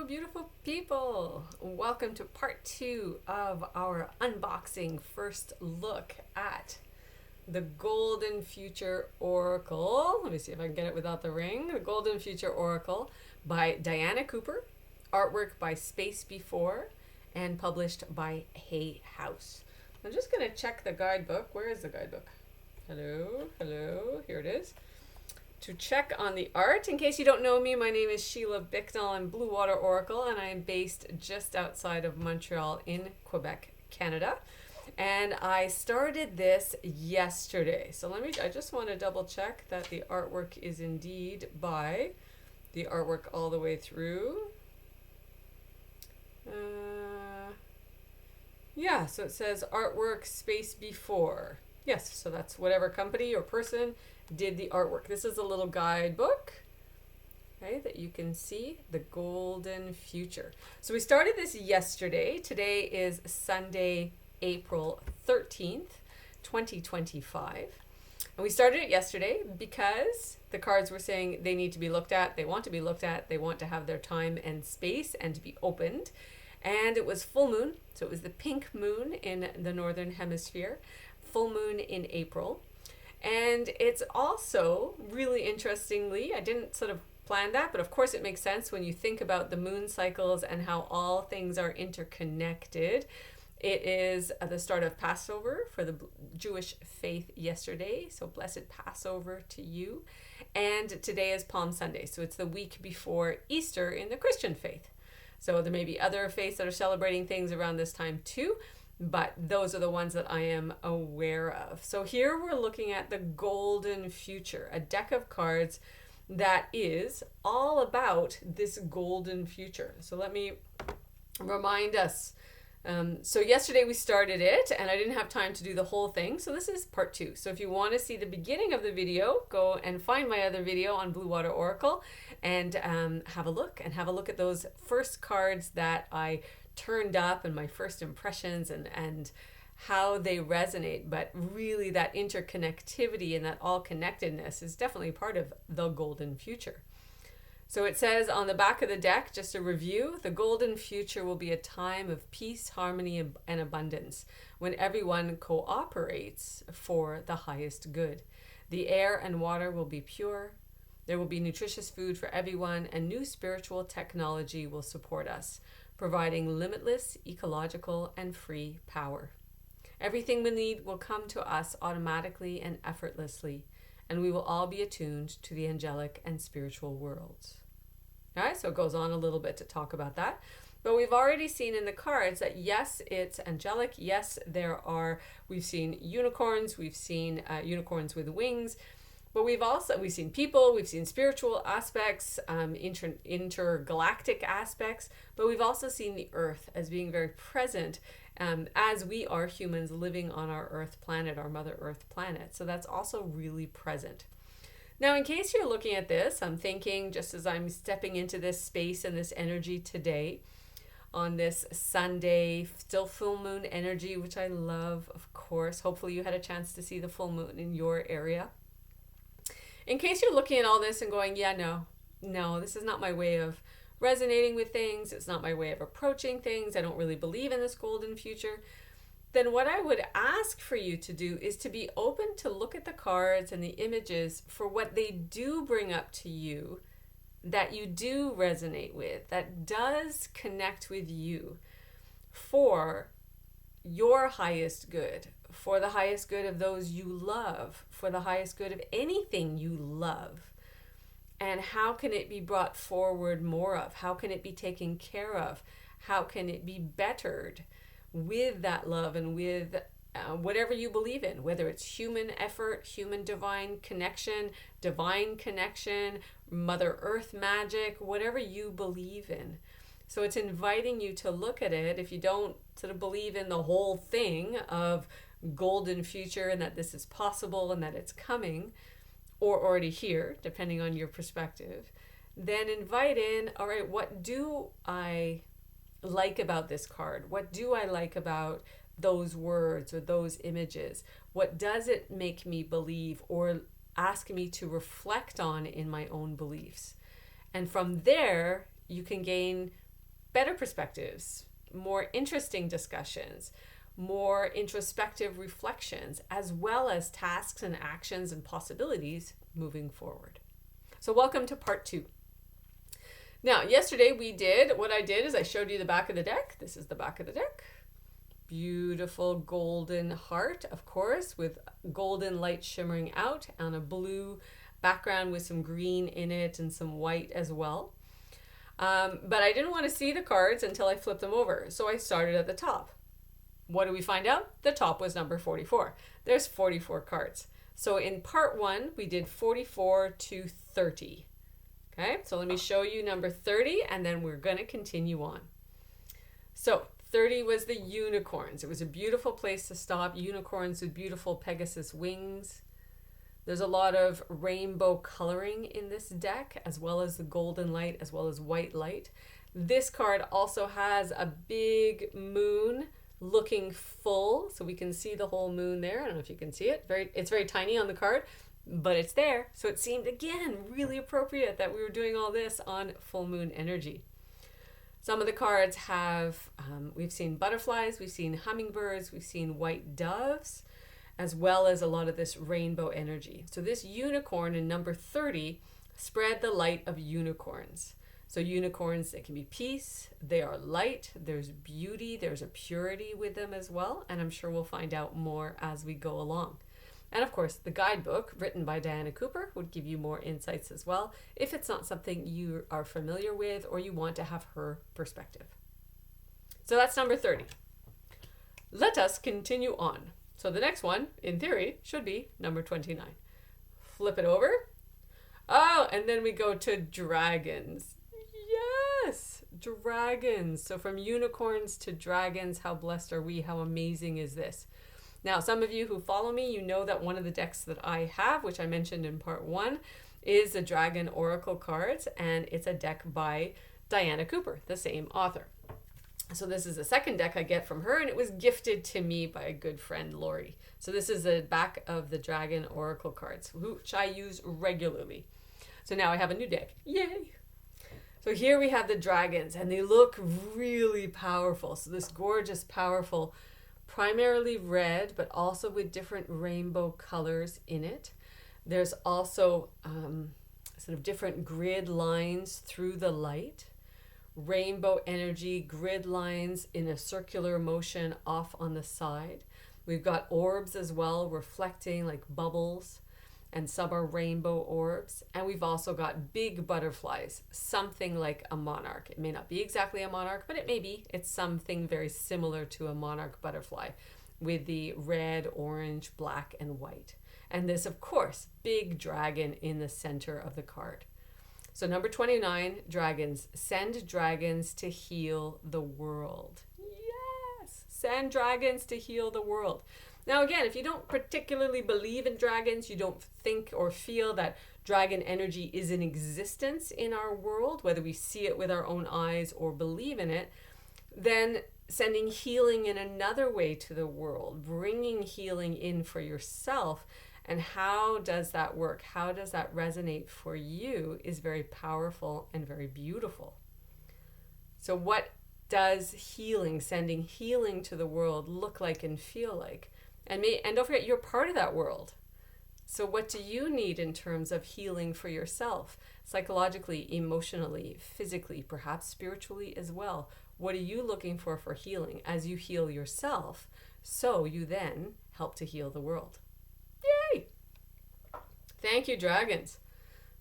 beautiful people. Welcome to part 2 of our unboxing first look at the Golden Future Oracle. Let me see if I can get it without the ring. The Golden Future Oracle by Diana Cooper, artwork by Space Before, and published by Hay House. I'm just going to check the guidebook. Where is the guidebook? Hello, here it is. To check on the art. In case you don't know me, my name is Sheila Bicknell. I'm BlueWater Oracle, and I am based just outside of Montreal in Quebec, Canada. And I started this yesterday. So I just want to double check that the artwork is indeed by the artwork all the way through. Yeah, so it says artwork Space Before. Yes, so that's whatever company or person did the artwork. This is a little guidebook, okay, that you can see, the Golden Future. So we started this yesterday. Today is Sunday, April 13th, 2025. And we started it yesterday because the cards were saying they need to be looked at, they want to be looked at, they want to have their time and space and to be opened. And it was full moon, so it was the pink moon in the northern hemisphere, full moon in April. And it's also really interestingly, I didn't sort of plan that, but of course it makes sense when you think about the moon cycles and how all things are interconnected. It is the start of Passover for the Jewish faith yesterday, so blessed Passover to you. And today is Palm Sunday, so it's the week before Easter in the Christian faith. So there may be other faiths that are celebrating things around this time too, but those are the ones that I am aware of. So here we're looking at the Golden Future, a deck of cards that is all about this golden future. So let me remind us. So yesterday we started it and I didn't have time to do the whole thing. So this is part 2. So if you want to see the beginning of the video, go and find my other video on BlueWater Oracle and have a look at those first cards that I turned up and my first impressions and how they resonate. But really that interconnectivity and that all connectedness is definitely part of the Golden Future. So it says on the back of the deck, just a review, the Golden Future will be a time of peace, harmony, and abundance when everyone cooperates for the highest good. The air and water will be pure. There will be nutritious food for everyone, and new spiritual technology will support us, providing limitless, ecological, and free power. Everything we need will come to us automatically and effortlessly, and we will all be attuned to the angelic and spiritual worlds. All right, so it goes on a little bit to talk about that. But we've already seen in the cards that yes, it's angelic. Yes, we've seen unicorns. We've seen unicorns with wings. But we've seen people, we've seen spiritual aspects, intergalactic aspects, but we've also seen the earth as being very present as we are humans living on our earth planet, our Mother Earth planet. So that's also really present. Now, in case you're looking at this, I'm thinking just as I'm stepping into this space and this energy today, on this Sunday, still full moon energy, which I love, of course. Hopefully you had a chance to see the full moon in your area. In case you're looking at all this and going, yeah, no, this is not my way of resonating with things. It's not my way of approaching things. I don't really believe in this golden future. Then what I would ask for you to do is to be open to look at the cards and the images for what they do bring up to you, that you do resonate with, that does connect with you for your highest good, for the highest good of those you love, for the highest good of anything you love. And how can it be brought forward more of? How can it be taken care of? How can it be bettered with that love and with whatever you believe in, whether it's human effort, human divine connection, Mother Earth magic, whatever you believe in. So it's inviting you to look at it. If you don't sort of believe in the whole thing of golden future and that this is possible and that it's coming or already here, depending on your perspective, then invite in, all right, what do I like about this card? What do I like about those words or those images? What does it make me believe or ask me to reflect on in my own beliefs? And from there, you can gain better perspectives, more interesting discussions, more introspective reflections, as well as tasks and actions and possibilities moving forward. So welcome to part 2. Now, yesterday what I did is I showed you the back of the deck. This is the back of the deck. Beautiful golden heart, of course, with golden light shimmering out on a blue background with some green in it and some white as well. But I didn't want to see the cards until I flipped them over. So I started at the top. What do we find out? The top was number 44. There's 44 cards. So in part 1, we did 44 to 30. Okay, so let me show you number 30 and then we're going to continue on. So 30 was the unicorns. It was a beautiful place to stop. Unicorns with beautiful Pegasus wings. There's a lot of rainbow coloring in this deck, as well as the golden light, as well as white light. This card also has a big moon looking full, so we can see the whole moon there. I don't know if you can see it. It's very tiny on the card, but it's there. So it seemed, again, really appropriate that we were doing all this on full moon energy. Some of the cards have, we've seen butterflies, we've seen hummingbirds, we've seen white doves, as well as a lot of this rainbow energy. So this unicorn in number 30 spread the light of unicorns. So unicorns, they can be peace, they are light, there's beauty, there's a purity with them as well, and I'm sure we'll find out more as we go along. And of course, the guidebook written by Diana Cooper would give you more insights as well if it's not something you are familiar with or you want to have her perspective. So that's number 30. Let us continue on. So the next one, in theory, should be number 29. Flip it over. Oh, and then we go to dragons. Yes, dragons. So from unicorns to dragons, how blessed are we? How amazing is this? Now, some of you who follow me, you know that one of the decks that I have, which I mentioned in part 1, is the Dragon Oracle cards, and it's a deck by Diana Cooper, the same author. So this is the second deck I get from her, and it was gifted to me by a good friend, Lori. So this is the back of the Dragon Oracle cards, which I use regularly. So now I have a new deck. Yay! So here we have the dragons, and they look really powerful. So this gorgeous, powerful, primarily red, but also with different rainbow colors in it. There's also sort of different grid lines through the light. Rainbow energy, grid lines in a circular motion off on the side. We've got orbs as well, reflecting like bubbles, and some are rainbow orbs. And we've also got big butterflies, something like a monarch. It may not be exactly a monarch, but it may be. It's something very similar to a monarch butterfly with the red, orange, black, and white. And this, of course, big dragon in the center of the card. So number 29, dragons. Send dragons to heal the world. Yes! Send dragons to heal the world. Now again, if you don't particularly believe in dragons, you don't think or feel that dragon energy is in existence in our world, whether we see it with our own eyes or believe in it, then sending healing in another way to the world, bringing healing in for yourself. And how does that work? How does that resonate for you is very powerful and very beautiful. So what does healing, sending healing to the world look like and feel like? And don't forget, you're part of that world. So what do you need in terms of healing for yourself? Psychologically, emotionally, physically, perhaps spiritually as well. What are you looking for healing as you heal yourself, so you then help to heal the world? Yay! Thank you, dragons.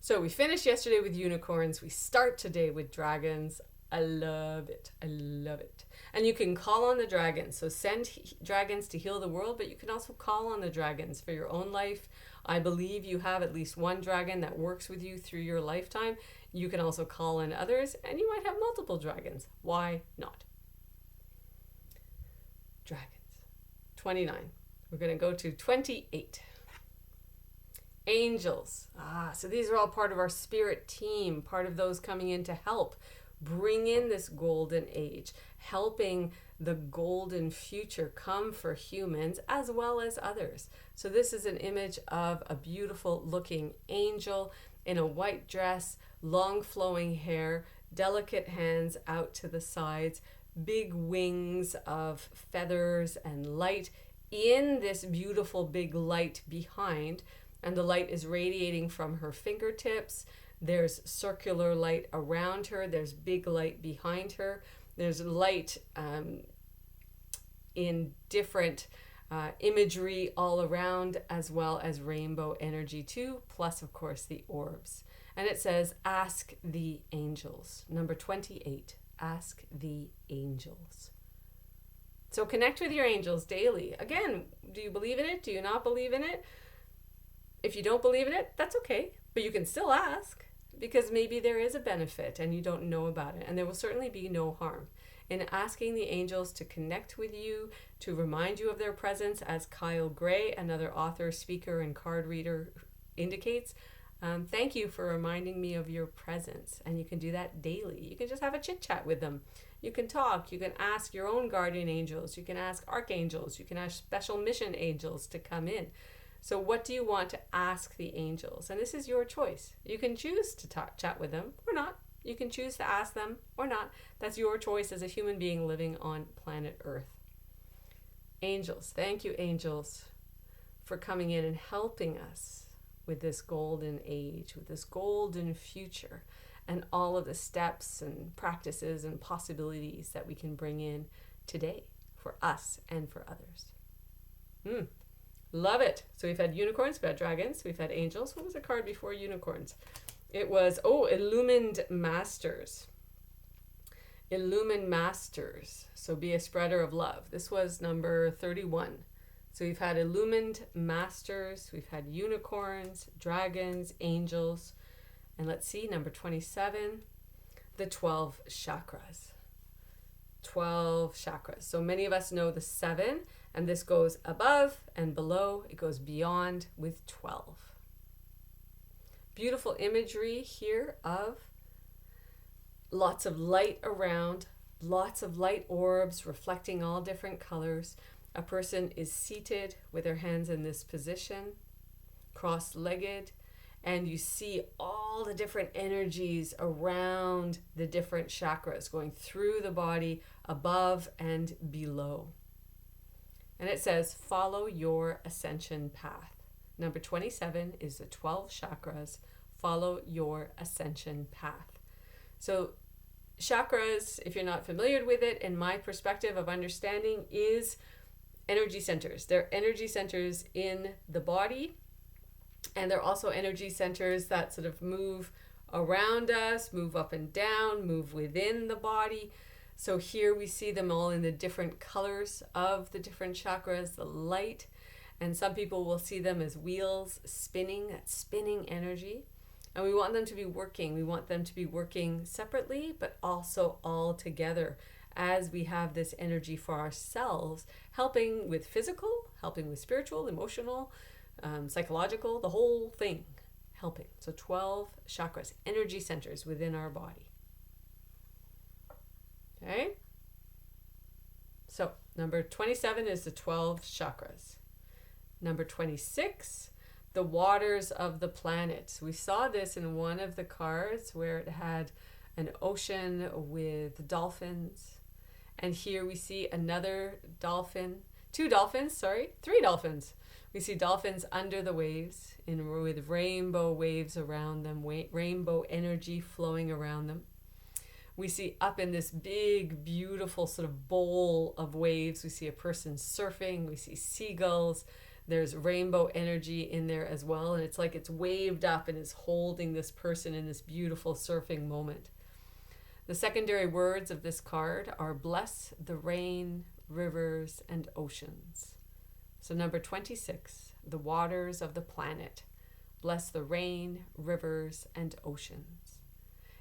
So we finished yesterday with unicorns. We start today with dragons. I love it. I love it. And you can call on the dragons. So send dragons to heal the world, but you can also call on the dragons for your own life. I believe you have at least one dragon that works with you through your lifetime. You can also call in others, and you might have multiple dragons. Why not? Dragons. 29. We're going to go to 28. Angels. So these are all part of our spirit team, part of those coming in to help bring in this golden age, helping the golden future come for humans as well as others. So this is an image of a beautiful looking angel in a white dress, long flowing hair, delicate hands out to the sides, big wings of feathers and light in this beautiful big light behind. And the light is radiating from her fingertips. There's circular light around her. There's big light behind her. There's light in different imagery all around, as well as rainbow energy too, plus of course the orbs. And it says, ask the angels. Number 28, ask the angels. So connect with your angels daily. Again, do you believe in it? Do you not believe in it? If you don't believe in it, that's okay, but you can still ask, because maybe there is a benefit and you don't know about it, and there will certainly be no harm in asking the angels to connect with you, to remind you of their presence, as Kyle Gray, another author, speaker, and card reader, indicates. Thank you for reminding me of your presence. And you can do that daily. You can just have a chit chat with them. You can talk. You can ask your own guardian angels. You can ask archangels. You can ask special mission angels to come in. So what do you want to ask the angels? And this is your choice. You can choose to chat with them or not. You can choose to ask them or not. That's your choice as a human being living on planet Earth. Angels, thank you, angels, for coming in and helping us with this golden age, with this golden future, and all of the steps and practices and possibilities that we can bring in today for us and for others. Love it. So we've had unicorns, we've had dragons, we've had angels. What was the card before unicorns? It was, Illumined Masters. Illumined Masters. So be a spreader of love. This was number 31. So we've had Illumined Masters, we've had unicorns, dragons, angels, and let's see, number 27, the 12 chakras. 12 chakras. So many of us know the 7, and this goes above and below. It goes beyond with 12. Beautiful imagery here of lots of light around, lots of light orbs reflecting all different colors. A person is seated with their hands in this position, cross-legged, and you see all the different energies around the different chakras going through the body, above and below. And it says, follow your ascension path. Number 27 is the 12 chakras. Follow your ascension path. So chakras, if you're not familiar with it, in my perspective of understanding, is energy centers. They're energy centers in the body, and they're also energy centers that sort of move around us, move up and down, move within the body. So here we see them all in the different colors of the different chakras, the light, and some people will see them as wheels spinning, that spinning energy. And we want them to be working. We want them to be working separately, but also all together, as we have this energy for ourselves, helping with physical, helping with spiritual, emotional, psychological, the whole thing helping. So 12 chakras, energy centers within our body. Okay? So number 27 is the 12 chakras. Number 26, the waters of the planet. We saw this in one of the cards where it had an ocean with dolphins. And here we see another dolphin, three dolphins. We see dolphins under the waves with rainbow waves around them, rainbow energy flowing around them. We see up in this big, beautiful sort of bowl of waves, we see a person surfing, we see seagulls. There's rainbow energy in there as well, and it's like it's waved up and is holding this person in this beautiful surfing moment. The secondary words of this card are bless the rain, rivers, and oceans. So number 26, the waters of the planet. Bless the rain, rivers, and oceans.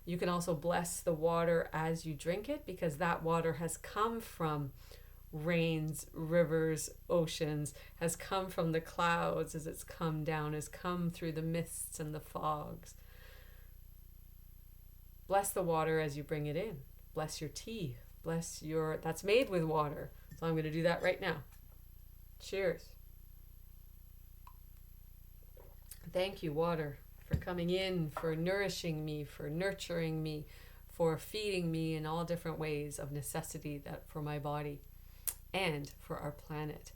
You can also bless the water as you drink it, because that water has come from rains, rivers, oceans, has come from the clouds as it's come down, has come through the mists and the fogs. Bless the water as you bring it in. Bless your tea. That's made with water. So I'm going to do that right now. Cheers. Thank you, water, for coming in, for nourishing me, for nurturing me, for feeding me in all different ways of necessity that for my body and for our planet.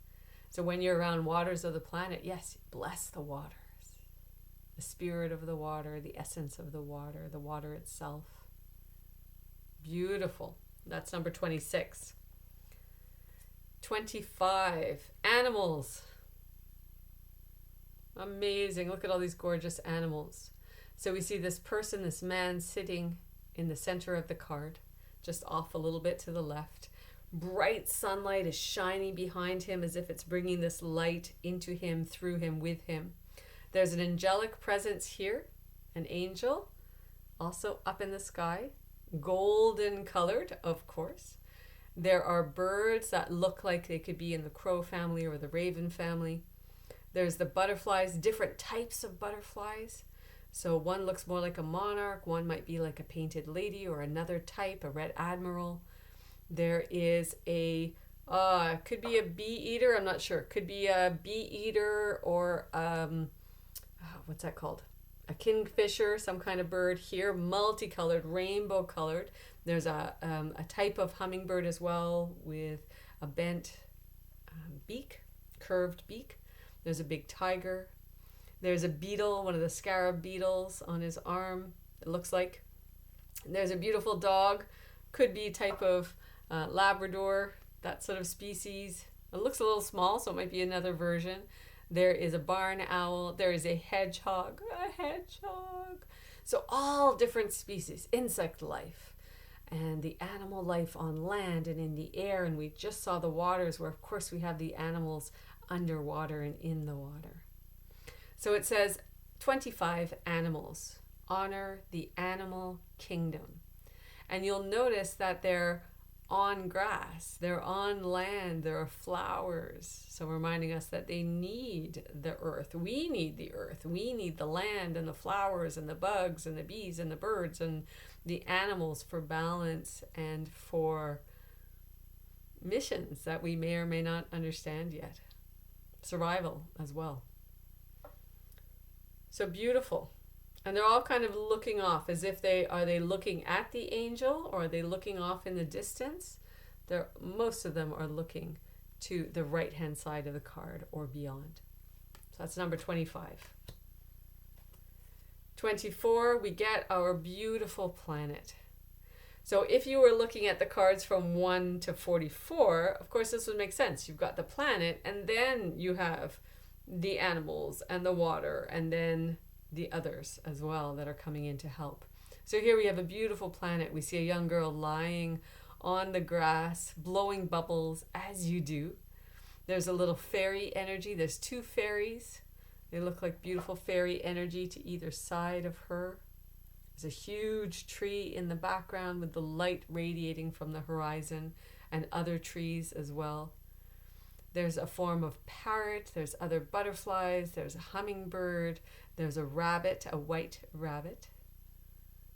So when you're around waters of the planet, yes, bless the waters. The spirit of the water, the essence of the water itself. Beautiful. That's number 26. 25. Animals. Amazing. Look at all these gorgeous animals. So we see this person, this man sitting in the center of the card, just off a little bit to the left. Bright sunlight is shining behind him as if it's bringing this light into him, through him, with him. There's an angelic presence here, an angel, also up in the sky, golden colored, of course. There are birds that look like they could be in the crow family or the raven family. There's the butterflies, different types of butterflies. So one looks more like a monarch, one might be like a painted lady, or another type, a red admiral. There is a, could be a bee eater, I'm not sure. Could be a bee eater or, what's that called? A kingfisher, some kind of bird here, multicolored, rainbow colored. There's a type of hummingbird as well with a bent beak, curved beak. There's a big tiger. There's a beetle, one of the scarab beetles on his arm, it looks like. There's a beautiful dog, could be a type of Labrador, that sort of species. It looks a little small, so it might be another version. There is a barn owl. There is a hedgehog. So all different species, insect life, and the animal life on land and in the air. And we just saw the waters where, of course, we have the animals underwater and in the water. So it says 25 animals. Honor the animal kingdom. And you'll notice that they're on grass, they're on land, there are flowers. So reminding us that they need the earth. We need the earth. We need the land and the flowers and the bugs and the bees and the birds and the animals for balance and for missions that we may or may not understand yet. Survival as well. So beautiful. And they're all kind of looking off as if are they looking at the angel or are they looking off in the distance? Most of them are looking to the right hand side of the card or beyond. So that's number 25. 24, we get our beautiful planet. So if you were looking at the cards from 1 to 44, of course this would make sense. You've got the planet and then you have the animals and the water and then the others as well that are coming in to help. So here we have a beautiful planet. We see a young girl lying on the grass, blowing bubbles as you do. There's a little fairy energy. There's 2 fairies. They look like beautiful fairy energy to either side of her. There's a huge tree in the background with the light radiating from the horizon and other trees as well. There's a form of parrot, there's other butterflies, there's a hummingbird, there's a rabbit, a white rabbit.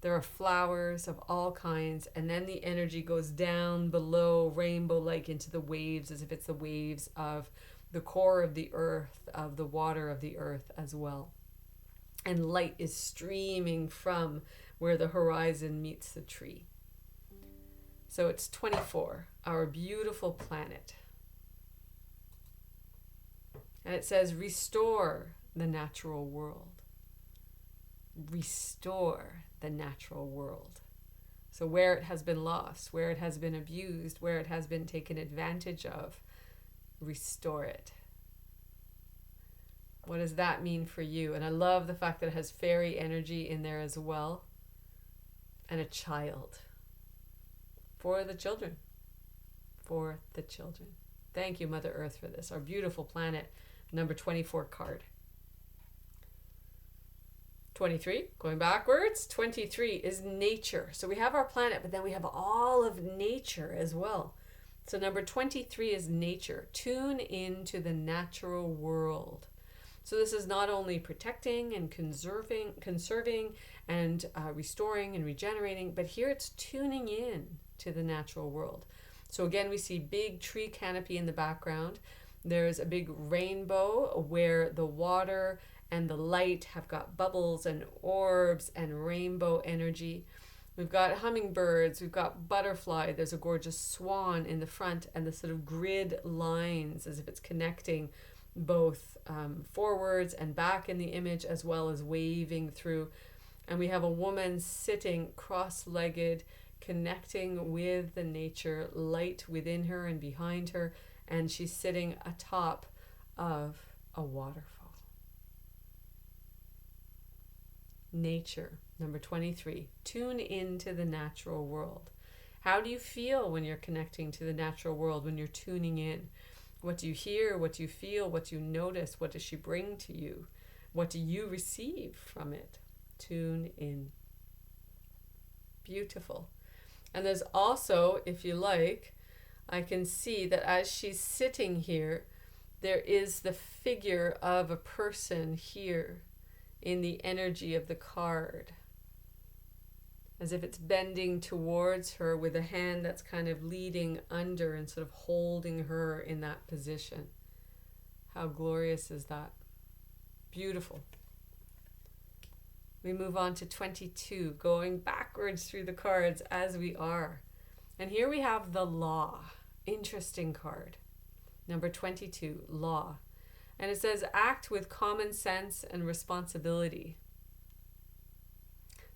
There are flowers of all kinds, and then the energy goes down below, rainbow-like into the waves, as if it's the waves of the core of the earth, of the water of the earth as well. And light is streaming from where the horizon meets the tree. So it's 24, our beautiful planet. And it says, restore the natural world. Restore the natural world. So where it has been lost, where it has been abused, where it has been taken advantage of, restore it. What does that mean for you? And I love the fact that it has fairy energy in there as well. And a child. For the children. For the children. Thank you, Mother Earth, for this. Our beautiful planet. Number 24 card. 23, going backwards. 23 is nature. So we have our planet, but then we have all of nature as well. So number 23 is nature. Tune into the natural world. So this is not only protecting and conserving and restoring and regenerating, but here it's tuning in to the natural world. So again, we see big tree canopy in the background. There's a big rainbow where the water and the light have got bubbles and orbs and rainbow energy. We've got hummingbirds, we've got butterfly, there's a gorgeous swan in the front, and the sort of grid lines as if it's connecting both forwards and back in the image, as well as waving through. And we have a woman sitting cross-legged, connecting with the nature, light within her and behind her, and she's sitting atop of a waterfall. Nature, number 23. Tune into the natural world. How do you feel when you're connecting to the natural world, when you're tuning in? What do you hear? What do you feel? What do you notice? What does she bring to you? What do you receive from it? Tune in. Beautiful. And there's also, if you like, I can see that as she's sitting here, there is the figure of a person here in the energy of the card, as if it's bending towards her with a hand that's kind of leading under and sort of holding her in that position. How glorious is that? Beautiful. We move on to 22, going backwards through the cards as we are. And here we have the Law. Interesting card. Number 22, Law. And it says, act with common sense and responsibility.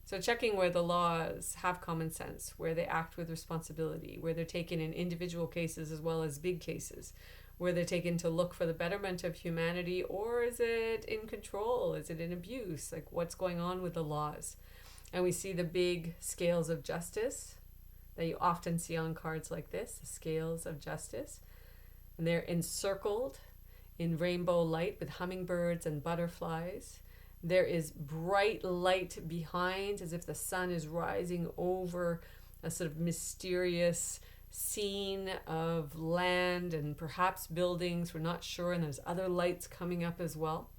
So checking where the laws have common sense, where they act with responsibility, where they're taken in individual cases as well as big cases, where they're taken to look for the betterment of humanity, or is it in control? Is it in abuse? Like, what's going on with the laws? And we see the big scales of justice that you often see on cards like this, the scales of justice. And they're encircled in rainbow light with hummingbirds and butterflies. There is bright light behind, as if the sun is rising over a sort of mysterious scene of land and perhaps buildings. We're not sure. And there's other lights coming up as well.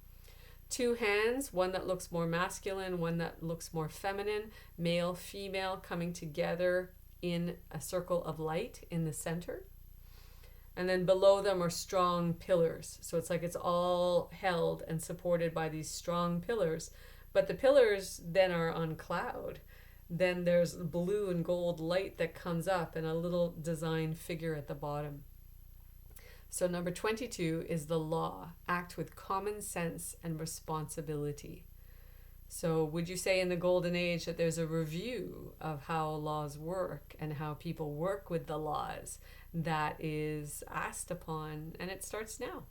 Two hands, one that looks more masculine, one that looks more feminine, male, female, coming together in a circle of light in the center. And then below them are strong pillars. So it's like it's all held and supported by these strong pillars. But the pillars then are on cloud. Then there's blue and gold light that comes up and a little design figure at the bottom. So number 22 is the Law. Act with common sense and responsibility. So would you say in the golden age that there's a review of how laws work and how people work with the laws that is asked upon, and it starts now?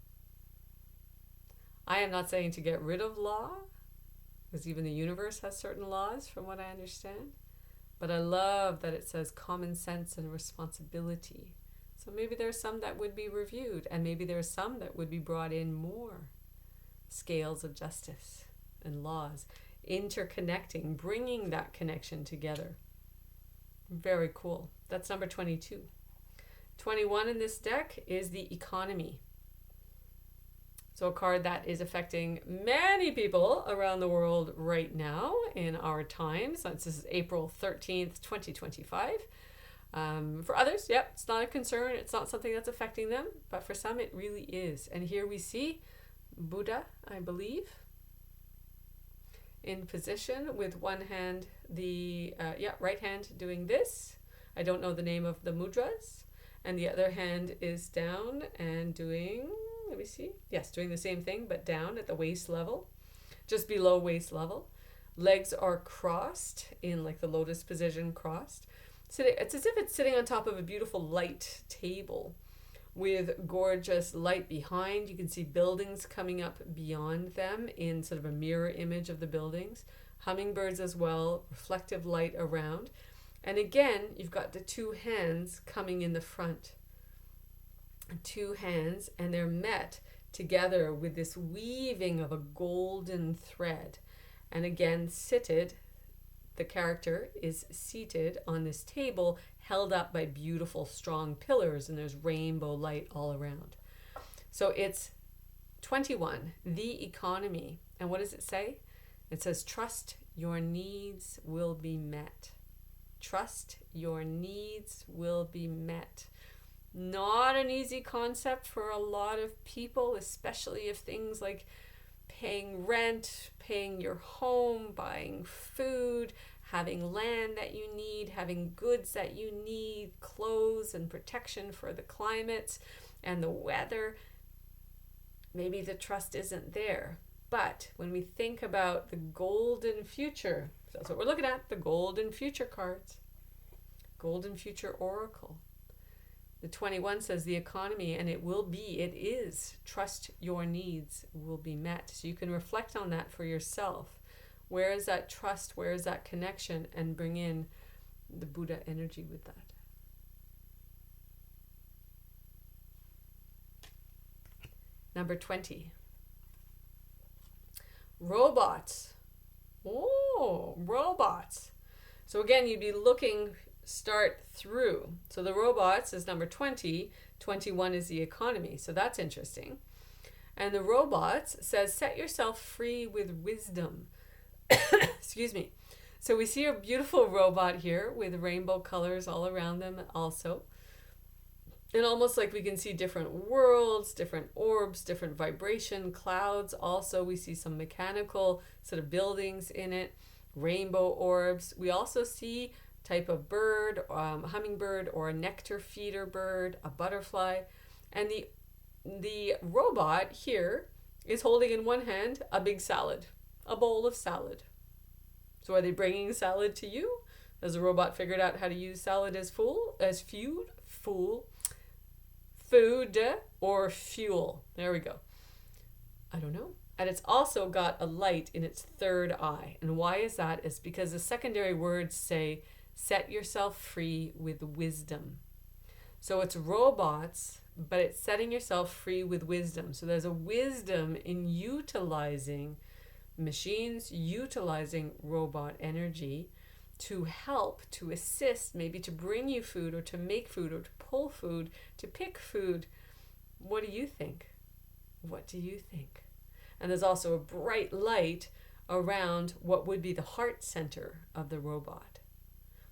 I am not saying to get rid of law, because even the universe has certain laws from what I understand, but I love that it says common sense and responsibility. So maybe there's some that would be reviewed, and maybe there's some that would be brought in more. Scales of justice and laws, interconnecting, bringing that connection together. Very cool. That's number 22. 21 in this deck is the Economy. So a card that is affecting many people around the world right now in our times. This is April 13th, 2025. For others, yep, it's not a concern. It's not something that's affecting them. But for some, it really is. And here we see Buddha, I believe, in position with one hand, the right hand doing this. I don't know the name of the mudras. And the other hand is down and doing, let me see. Yes, doing the same thing, but down at the waist level, just below waist level. Legs are crossed in like the lotus position, crossed. It's as if it's sitting on top of a beautiful light table with gorgeous light behind. You can see buildings coming up beyond them in sort of a mirror image of the buildings. Hummingbirds as well, reflective light around. And again, you've got the two hands coming in the front. Two hands, and they're met together with this weaving of a golden thread. And again, seated, the character is seated on this table, held up by beautiful, strong pillars, and there's rainbow light all around. So it's 21, the Economy. And what does it say? It says, trust your needs will be met. Trust your needs will be met. Not an easy concept for a lot of people, especially if things like paying rent, paying your home, buying food, having land that you need, having goods that you need, clothes and protection for the climate and the weather. Maybe the trust isn't there. But when we think about the golden future, that's what we're looking at, the golden future cards. Golden future oracle. The 21 says the economy, and it is, trust your needs will be met. So you can reflect on that for yourself. Where is that trust? Where is that connection? And bring in the Buddha energy with that. Number 20. Robots. Oh, robots. So again, you'd be looking, start through. So the robots is number 20. 21 is the economy. So that's interesting. And the robots says, set yourself free with wisdom. Excuse me. So we see a beautiful robot here with rainbow colors all around them also. And almost like we can see different worlds, different orbs, different vibration, clouds. Also, we see some mechanical sort of buildings in it, rainbow orbs. We also see type of bird, hummingbird or a nectar feeder bird, a butterfly. And the robot here is holding in one hand a big salad, a bowl of salad. So are they bringing salad to you? Has the robot figured out how to use salad as food or fuel? There we go. I don't know. And it's also got a light in its third eye. And why is that? It's because the secondary words say, set yourself free with wisdom. So it's robots, but it's setting yourself free with wisdom. So there's a wisdom in utilizing machines, utilizing robot energy to help, to assist, maybe to bring you food or to make food or to pull food, to pick food. What do you think? What do you think? And there's also a bright light around what would be the heart center of the robot.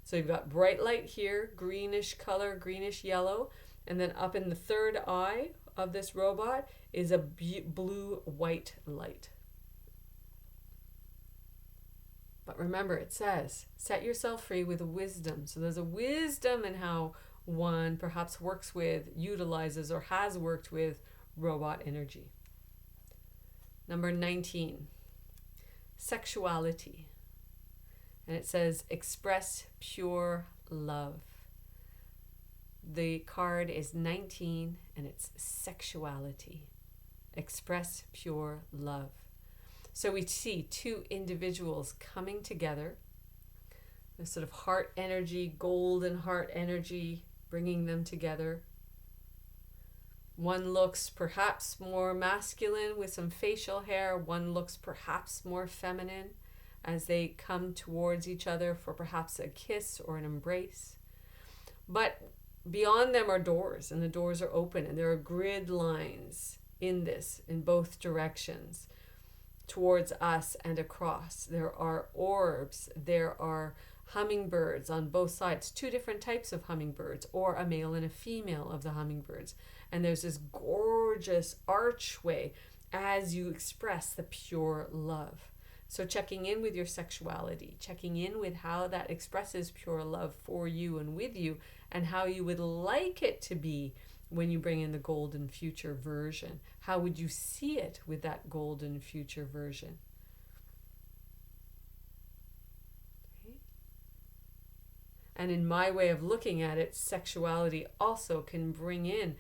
So you've got bright light here, greenish color, greenish yellow, and then up in the third eye of this robot is a blue-white light. But remember, it says, set yourself free with wisdom. So there's a wisdom in how one perhaps works with, utilizes, or has worked with robot energy. Number 19, sexuality. And it says, express pure love. The card is 19, and it's sexuality. Express pure love. So we see two individuals coming together, the sort of heart energy, golden heart energy, bringing them together. One looks perhaps more masculine with some facial hair. One looks perhaps more feminine as they come towards each other for perhaps a kiss or an embrace. But beyond them are doors, and the doors are open, and there are grid lines in this, in both directions, towards us and across. There are orbs, there are hummingbirds on both sides, two different types of hummingbirds, or a male and a female of the hummingbirds. And there's this gorgeous archway as you express the pure love. So checking in with your sexuality, checking in with how that expresses pure love for you and with you, and how you would like it to be when you bring in the golden future version. How would you see it with that golden future version? Okay. And in my way of looking at it, sexuality also can bring in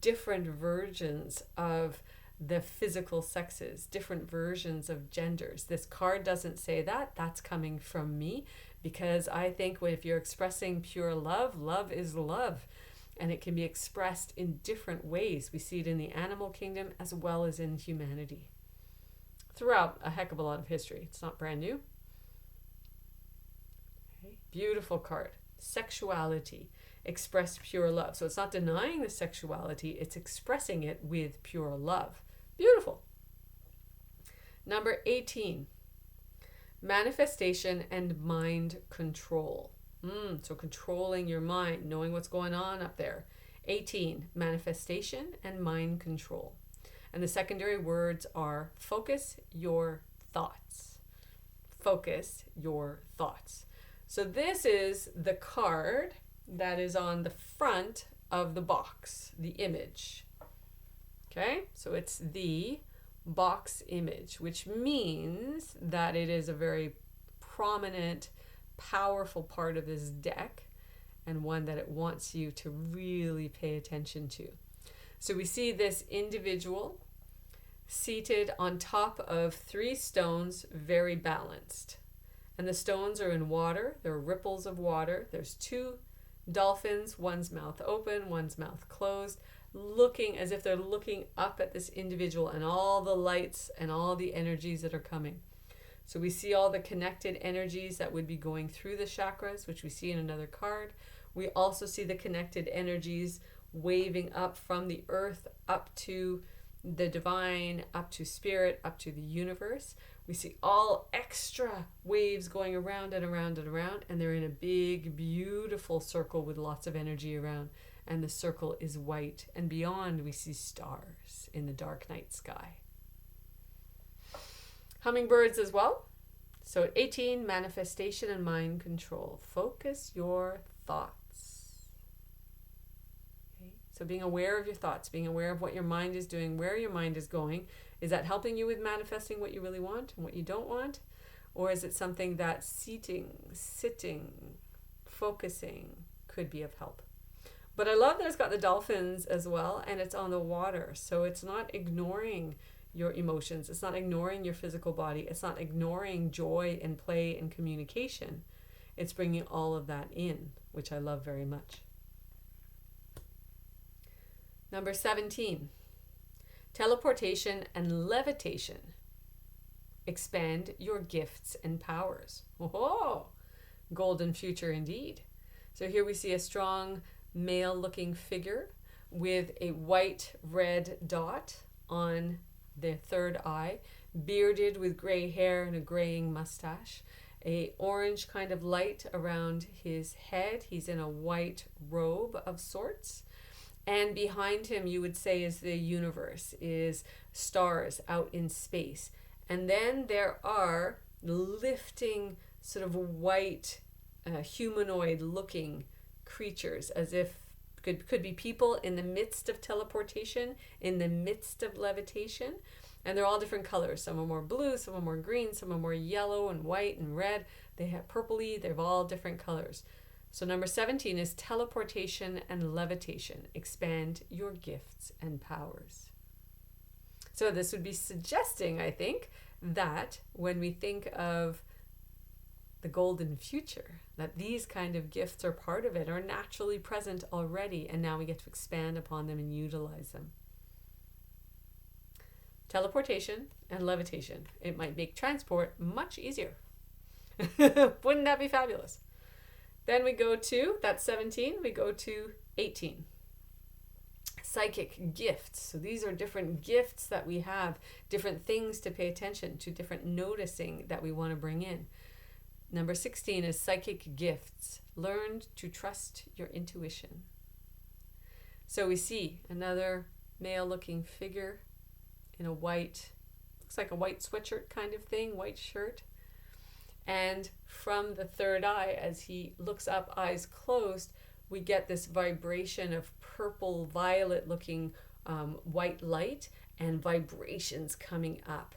different versions of the physical sexes, different versions of genders. This card doesn't say that. That's coming from me, because I think if you're expressing pure love, love is love. And it can be expressed in different ways. We see it in the animal kingdom as well as in humanity throughout a heck of a lot of history. It's not brand new. Okay. Beautiful card. Sexuality. Express pure love. So it's not denying the sexuality, it's expressing it with pure love. Beautiful. Number 18. Manifestation and mind control. So controlling your mind, knowing what's going on up there. 18, manifestation and mind control. And the secondary words are focus your thoughts. Focus your thoughts. So this is the card that is on the front of the box, the image. Okay, so it's the box image, which means that it is a very prominent, powerful part of this deck, and one that it wants you to really pay attention to. So we see this individual seated on top of 3 stones, very balanced. And the stones are in water. There are ripples of water. There's 2 dolphins, one's mouth open, one's mouth closed, looking as if they're looking up at this individual and all the lights and all the energies that are coming. So we see all the connected energies that would be going through the chakras, which we see in another card. We also see the connected energies waving up from the earth up to the divine, up to spirit, up to the universe. We see all extra waves going around and around and around, and they're in a big, beautiful circle with lots of energy around, and the circle is white, and beyond we see stars in the dark night sky. Hummingbirds as well. So at 18, manifestation and mind control. Focus your thoughts. So being aware of your thoughts, being aware of what your mind is doing, where your mind is going. Is that helping you with manifesting what you really want and what you don't want? Or is it something that sitting, focusing could be of help? But I love that it's got the dolphins as well, and it's on the water. So it's not ignoring your emotions. It's not ignoring your physical body. It's not ignoring joy and play and communication. It's bringing all of that in, which I love very much. Number 17, teleportation and levitation. Expand your gifts and powers. Oh, golden future indeed. So here we see a strong male-looking figure with a white-red dot on the third eye, bearded with gray hair and a graying mustache, a orange kind of light around his head. He's in a white robe of sorts. And behind him, you would say, is the universe, is stars out in space. And then there are lifting sort of white humanoid-looking creatures, as if could be people in the midst of teleportation, in the midst of levitation. And they're all different colors. Some are more blue, some are more green, some are more yellow and white and red. They have purpley, they're all different colors. So number 17 is teleportation and levitation. Expand your gifts and powers. So this would be suggesting, I think, that when we think of the golden future, that these kind of gifts are part of it, are naturally present already, and now we get to expand upon them and utilize them. Teleportation and levitation. It might make transport much easier. Wouldn't that be fabulous? Then we go to, that's 17, we go to 18. Psychic gifts. So these are different gifts that we have, different things to pay attention to, different noticing that we want to bring in. Number 16 is psychic gifts. Learn to trust your intuition. So we see another male-looking figure in a white, looks like a white sweatshirt kind of thing, white shirt. And from the third eye, as he looks up, eyes closed, we get this vibration of purple, violet-looking white light and vibrations coming up.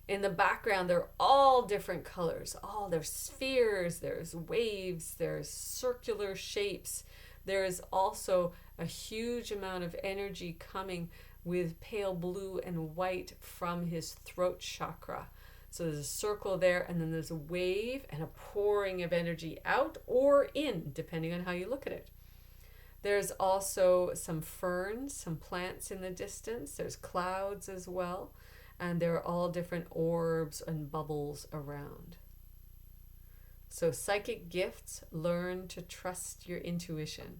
In the background, they're all different colors. There's spheres, there's waves, there's circular shapes. There's also a huge amount of energy coming with pale blue and white from his throat chakra. So there's a circle there, and then there's a wave and a pouring of energy out or in, depending on how you look at it. There's also some ferns, some plants in the distance. There's clouds as well. And there are all different orbs and bubbles around. So psychic gifts, learn to trust your intuition.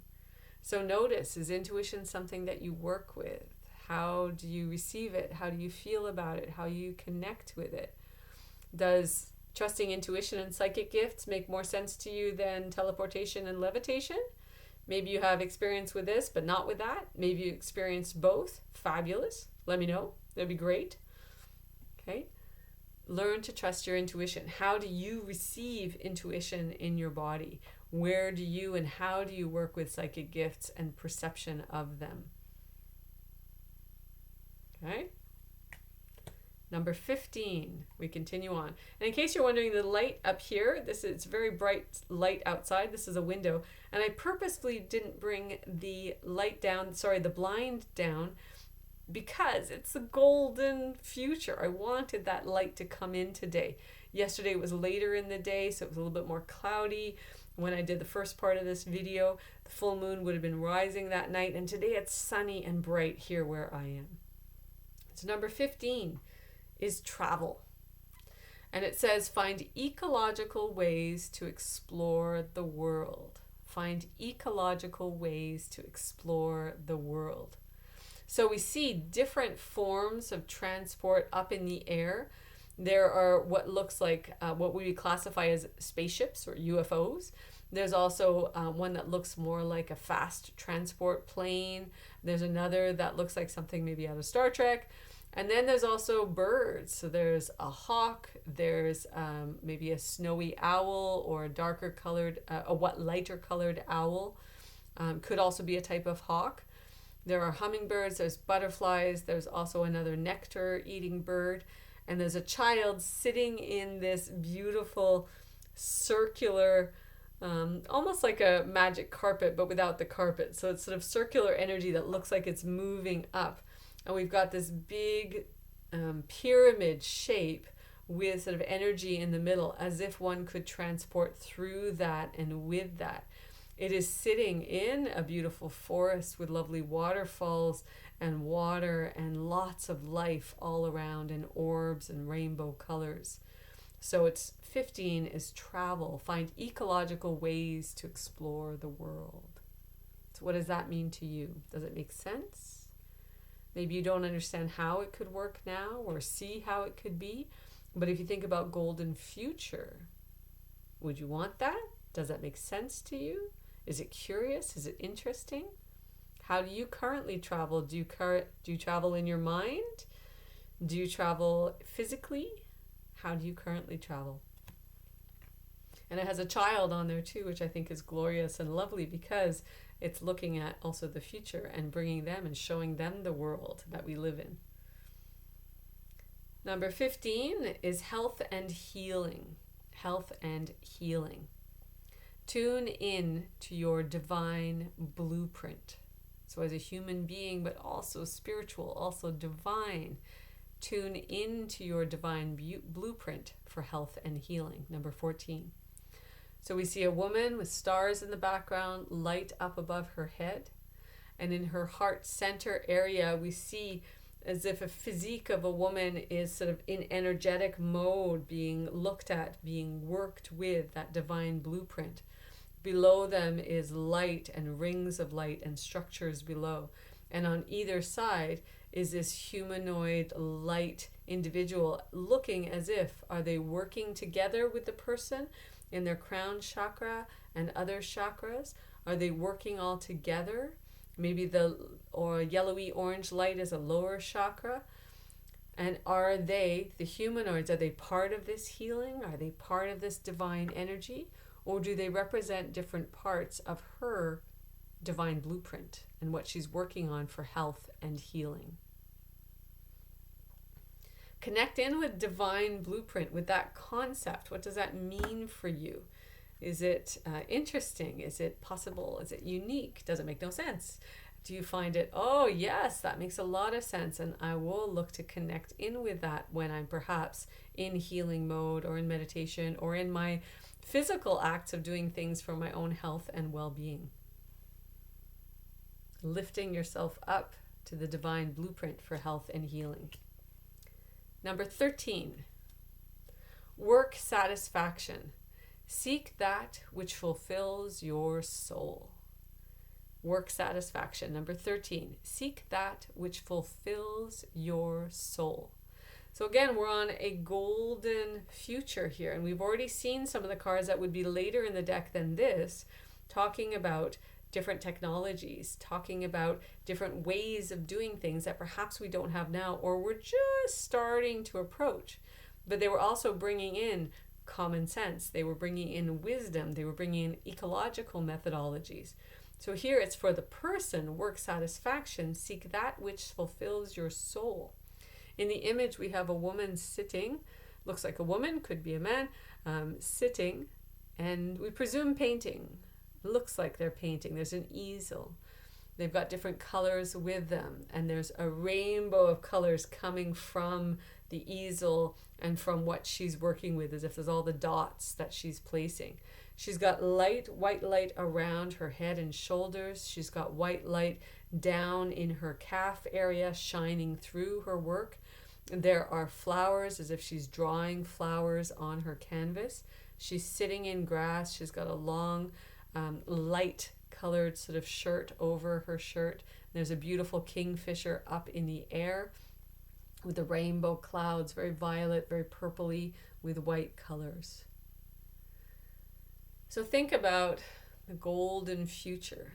So notice, is intuition something that you work with? How do you receive it? How do you feel about it? How you connect with it? Does trusting intuition and psychic gifts make more sense to you than teleportation and levitation? Maybe you have experience with this, but not with that. Maybe you experienced both. Fabulous. Let me know. That'd be great. Okay. Learn to trust your intuition. How do you receive intuition in your body? Where do you and how do you work with psychic gifts and perception of them? Okay. Number 15, we continue on. And in case you're wondering, the light up here, it's very bright light outside. This is a window. And I purposefully didn't bring the light down, the blind down, because it's the golden future. I wanted that light to come in today. Yesterday it was later in the day, so it was a little bit more cloudy. When I did the first part of this video, the full moon would have been rising that night, and today it's sunny and bright here where I am. So number 15 is travel. And it says, find ecological ways to explore the world. Find ecological ways to explore the world. So we see different forms of transport up in the air. There are what looks like what we would classify as spaceships or UFOs. There's also one that looks more like a fast transport plane. There's another that looks like something maybe out of Star Trek. And then there's also birds. So there's a hawk, there's maybe a snowy owl or a darker colored, lighter colored owl. Could also be a type of hawk. There are hummingbirds, there's butterflies, there's also another nectar eating bird, and there's a child sitting in this beautiful circular, almost like a magic carpet, but without the carpet. So it's sort of circular energy that looks like it's moving up. And we've got this big pyramid shape with sort of energy in the middle, as if one could transport through that and with that. It is sitting in a beautiful forest with lovely waterfalls and water and lots of life all around, and orbs and rainbow colors. So it's 15 is travel. Find ecological ways to explore the world. So what does that mean to you? Does it make sense? Maybe you don't understand how it could work now or see how it could be. But if you think about golden future, would you want that? Does that make sense to you? Is it curious? Is it interesting? How do you currently travel? Do you travel in your mind? Do you travel physically? How do you currently travel? And it has a child on there too, which I think is glorious and lovely, because it's looking at also the future and bringing them and showing them the world that we live in. Number 15 is health and healing. Health and healing. Tune in to your divine blueprint. So as a human being, but also spiritual, also divine, tune into your divine blueprint for health and healing. Number 14. So we see a woman with stars in the background, light up above her head. And in her heart center area, we see as if a physique of a woman is sort of in energetic mode, being looked at, being worked with, that divine blueprint. Below them is light and rings of light and structures below. And on either side is this humanoid light individual looking as if, are they working together with the person in their crown chakra and other chakras? Are they working all together? Maybe the yellowy orange light is a lower chakra. And are they, the humanoids, are they part of this healing? Are they part of this divine energy? Or do they represent different parts of her divine blueprint and what she's working on for health and healing? Connect in with divine blueprint, with that concept. What does that mean for you? Is it interesting? Is it possible? Is it unique? Does it make no sense? Do you find it, oh yes, that makes a lot of sense, and I will look to connect in with that when I'm perhaps in healing mode or in meditation or in my physical acts of doing things for my own health and well-being. Lifting yourself up to the divine blueprint for health and healing. Number 13, work satisfaction. Seek that which fulfills your soul. Work satisfaction. Number 13, seek that which fulfills your soul. So again, we're on a golden future here, and we've already seen some of the cards that would be later in the deck than this, talking about different technologies, talking about different ways of doing things that perhaps we don't have now, or we're just starting to approach. but they were also bringing in common sense. They were bringing in wisdom. They were bringing in ecological methodologies. So here it's for the person, work satisfaction, seek that which fulfills your soul. In the image, we have a woman sitting, looks like a woman, could be a man, sitting, and we presume painting. Looks like they're painting. There's an easel. They've got different colors with them, and there's a rainbow of colors coming from the easel and from what she's working with, as if there's all the dots that she's placing. She's got white light around her head and shoulders. She's got white light down in her calf area, shining through her work. There are flowers, as if she's drawing flowers on her canvas. She's sitting in grass. She's got a long, light colored sort of shirt over her shirt. There's a beautiful kingfisher up in the air with the rainbow clouds, very violet, very purpley, with white colors. So think about the golden future.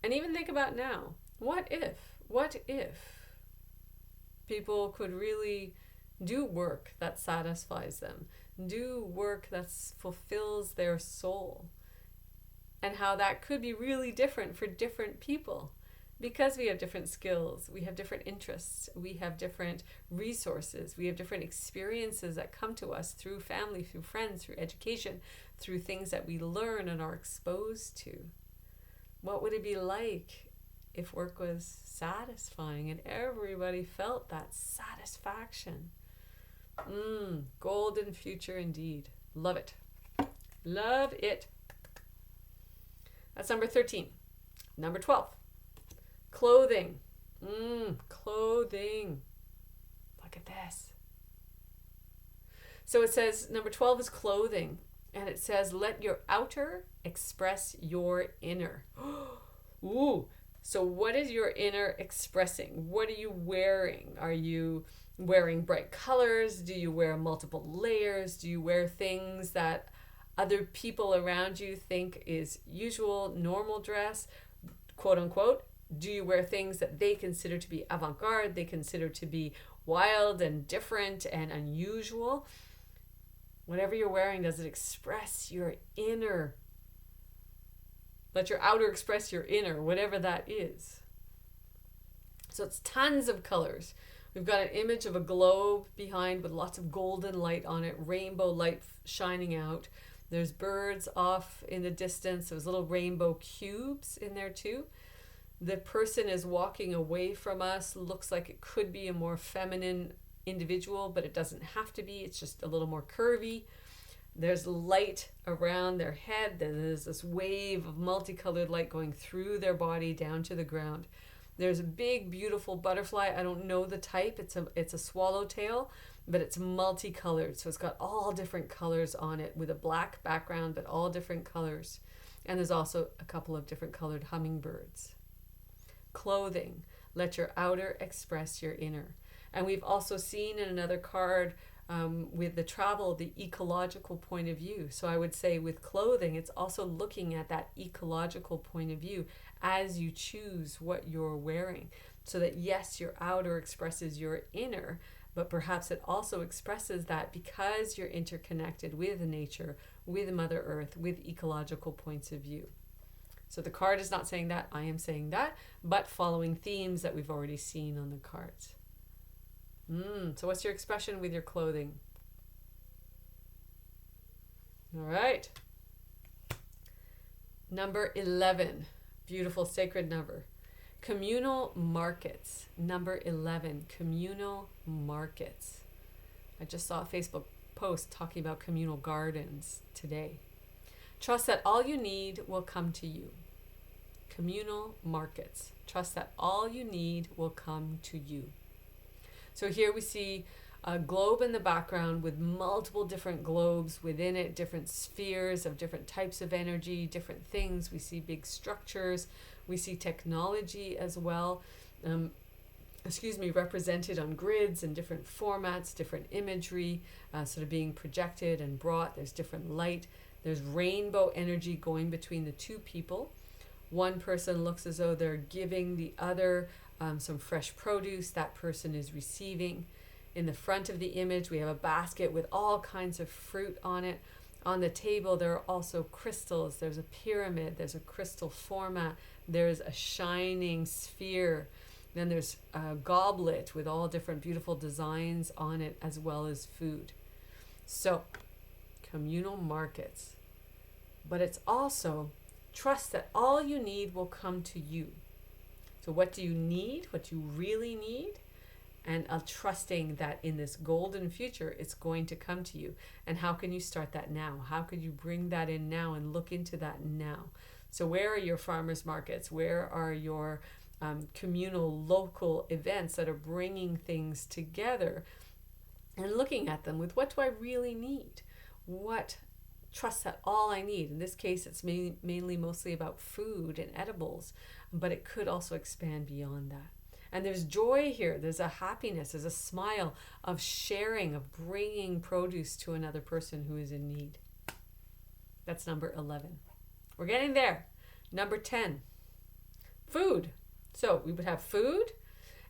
And even think about now. What if people could really do work that satisfies them, do work that fulfills their soul, and how that could be really different for different people, because we have different skills, we have different interests, we have different resources, we have different experiences that come to us through family, through friends, through education, through things that we learn and are exposed to. What would it be like if work was satisfying and everybody felt that satisfaction? Golden future indeed. Love it. Love it. That's number 13. Number 12. Clothing. Clothing. Look at this. So it says, number 12 is clothing. And it says, let your outer express your inner. Ooh. So what is your inner expressing? What are you wearing? Are you wearing bright colors? Do you wear multiple layers? Do you wear things that other people around you think is usual, normal dress, quote unquote? Do you wear things that they consider to be avant-garde, they consider to be wild and different and unusual? Whatever you're wearing, does it express your inner? Let your outer express your inner, whatever that is. So it's tons of colors. We've got an image of a globe behind with lots of golden light on it, rainbow light shining out. There's birds off in the distance. There's little rainbow cubes in there too. The person is walking away from us. Looks like it could be a more feminine individual, but it doesn't have to be. It's just a little more curvy. There's light around their head. There's this wave of multicolored light going through their body down to the ground. There's a big, beautiful butterfly. I don't know the type. It's a swallowtail, but it's multicolored. So it's got all different colors on it with a black background, but all different colors. And there's also a couple of different colored hummingbirds. Clothing. Let your outer express your inner. And we've also seen in another card with the travel, the ecological point of view. So I would say with clothing, it's also looking at that ecological point of view as you choose what you're wearing. So that yes, your outer expresses your inner, but perhaps it also expresses that because you're interconnected with nature, with Mother Earth, with ecological points of view. So the card is not saying that, I am saying that, but following themes that we've already seen on the cards. So what's your expression with your clothing? All right. Number 11. Beautiful sacred number. Communal markets. Number 11. Communal markets. I just saw a Facebook post talking about communal gardens today. Trust that all you need will come to you. Communal markets. Trust that all you need will come to you. So here we see a globe in the background with multiple different globes within it, different spheres of different types of energy, different things. We see big structures. We see technology as well, represented on grids and different formats, different imagery, sort of being projected and brought. There's different light. There's rainbow energy going between the two people. One person looks as though they're giving the other some fresh produce. That person is receiving. In the front of the image, we have a basket with all kinds of fruit on it. On the table, there are also crystals. There's a pyramid. There's a crystal format. There's a shining sphere. Then there's a goblet with all different beautiful designs on it, as well as food. So, communal markets. But it's also trust that all you need will come to you. So what do you need? What you really need? And trusting that in this golden future, it's going to come to you. And how can you start that now? How could you bring that in now and look into that now? So where are your farmers markets? Where are your communal local events that are bringing things together? And looking at them with, what do I really need? What trust that all I need? In this case, it's mainly mostly about food and edibles, but it could also expand beyond that. And there's joy here. There's a happiness. There's a smile of sharing, of bringing produce to another person who is in need. That's number 11. We're getting there. Number 10, food. So we would have food.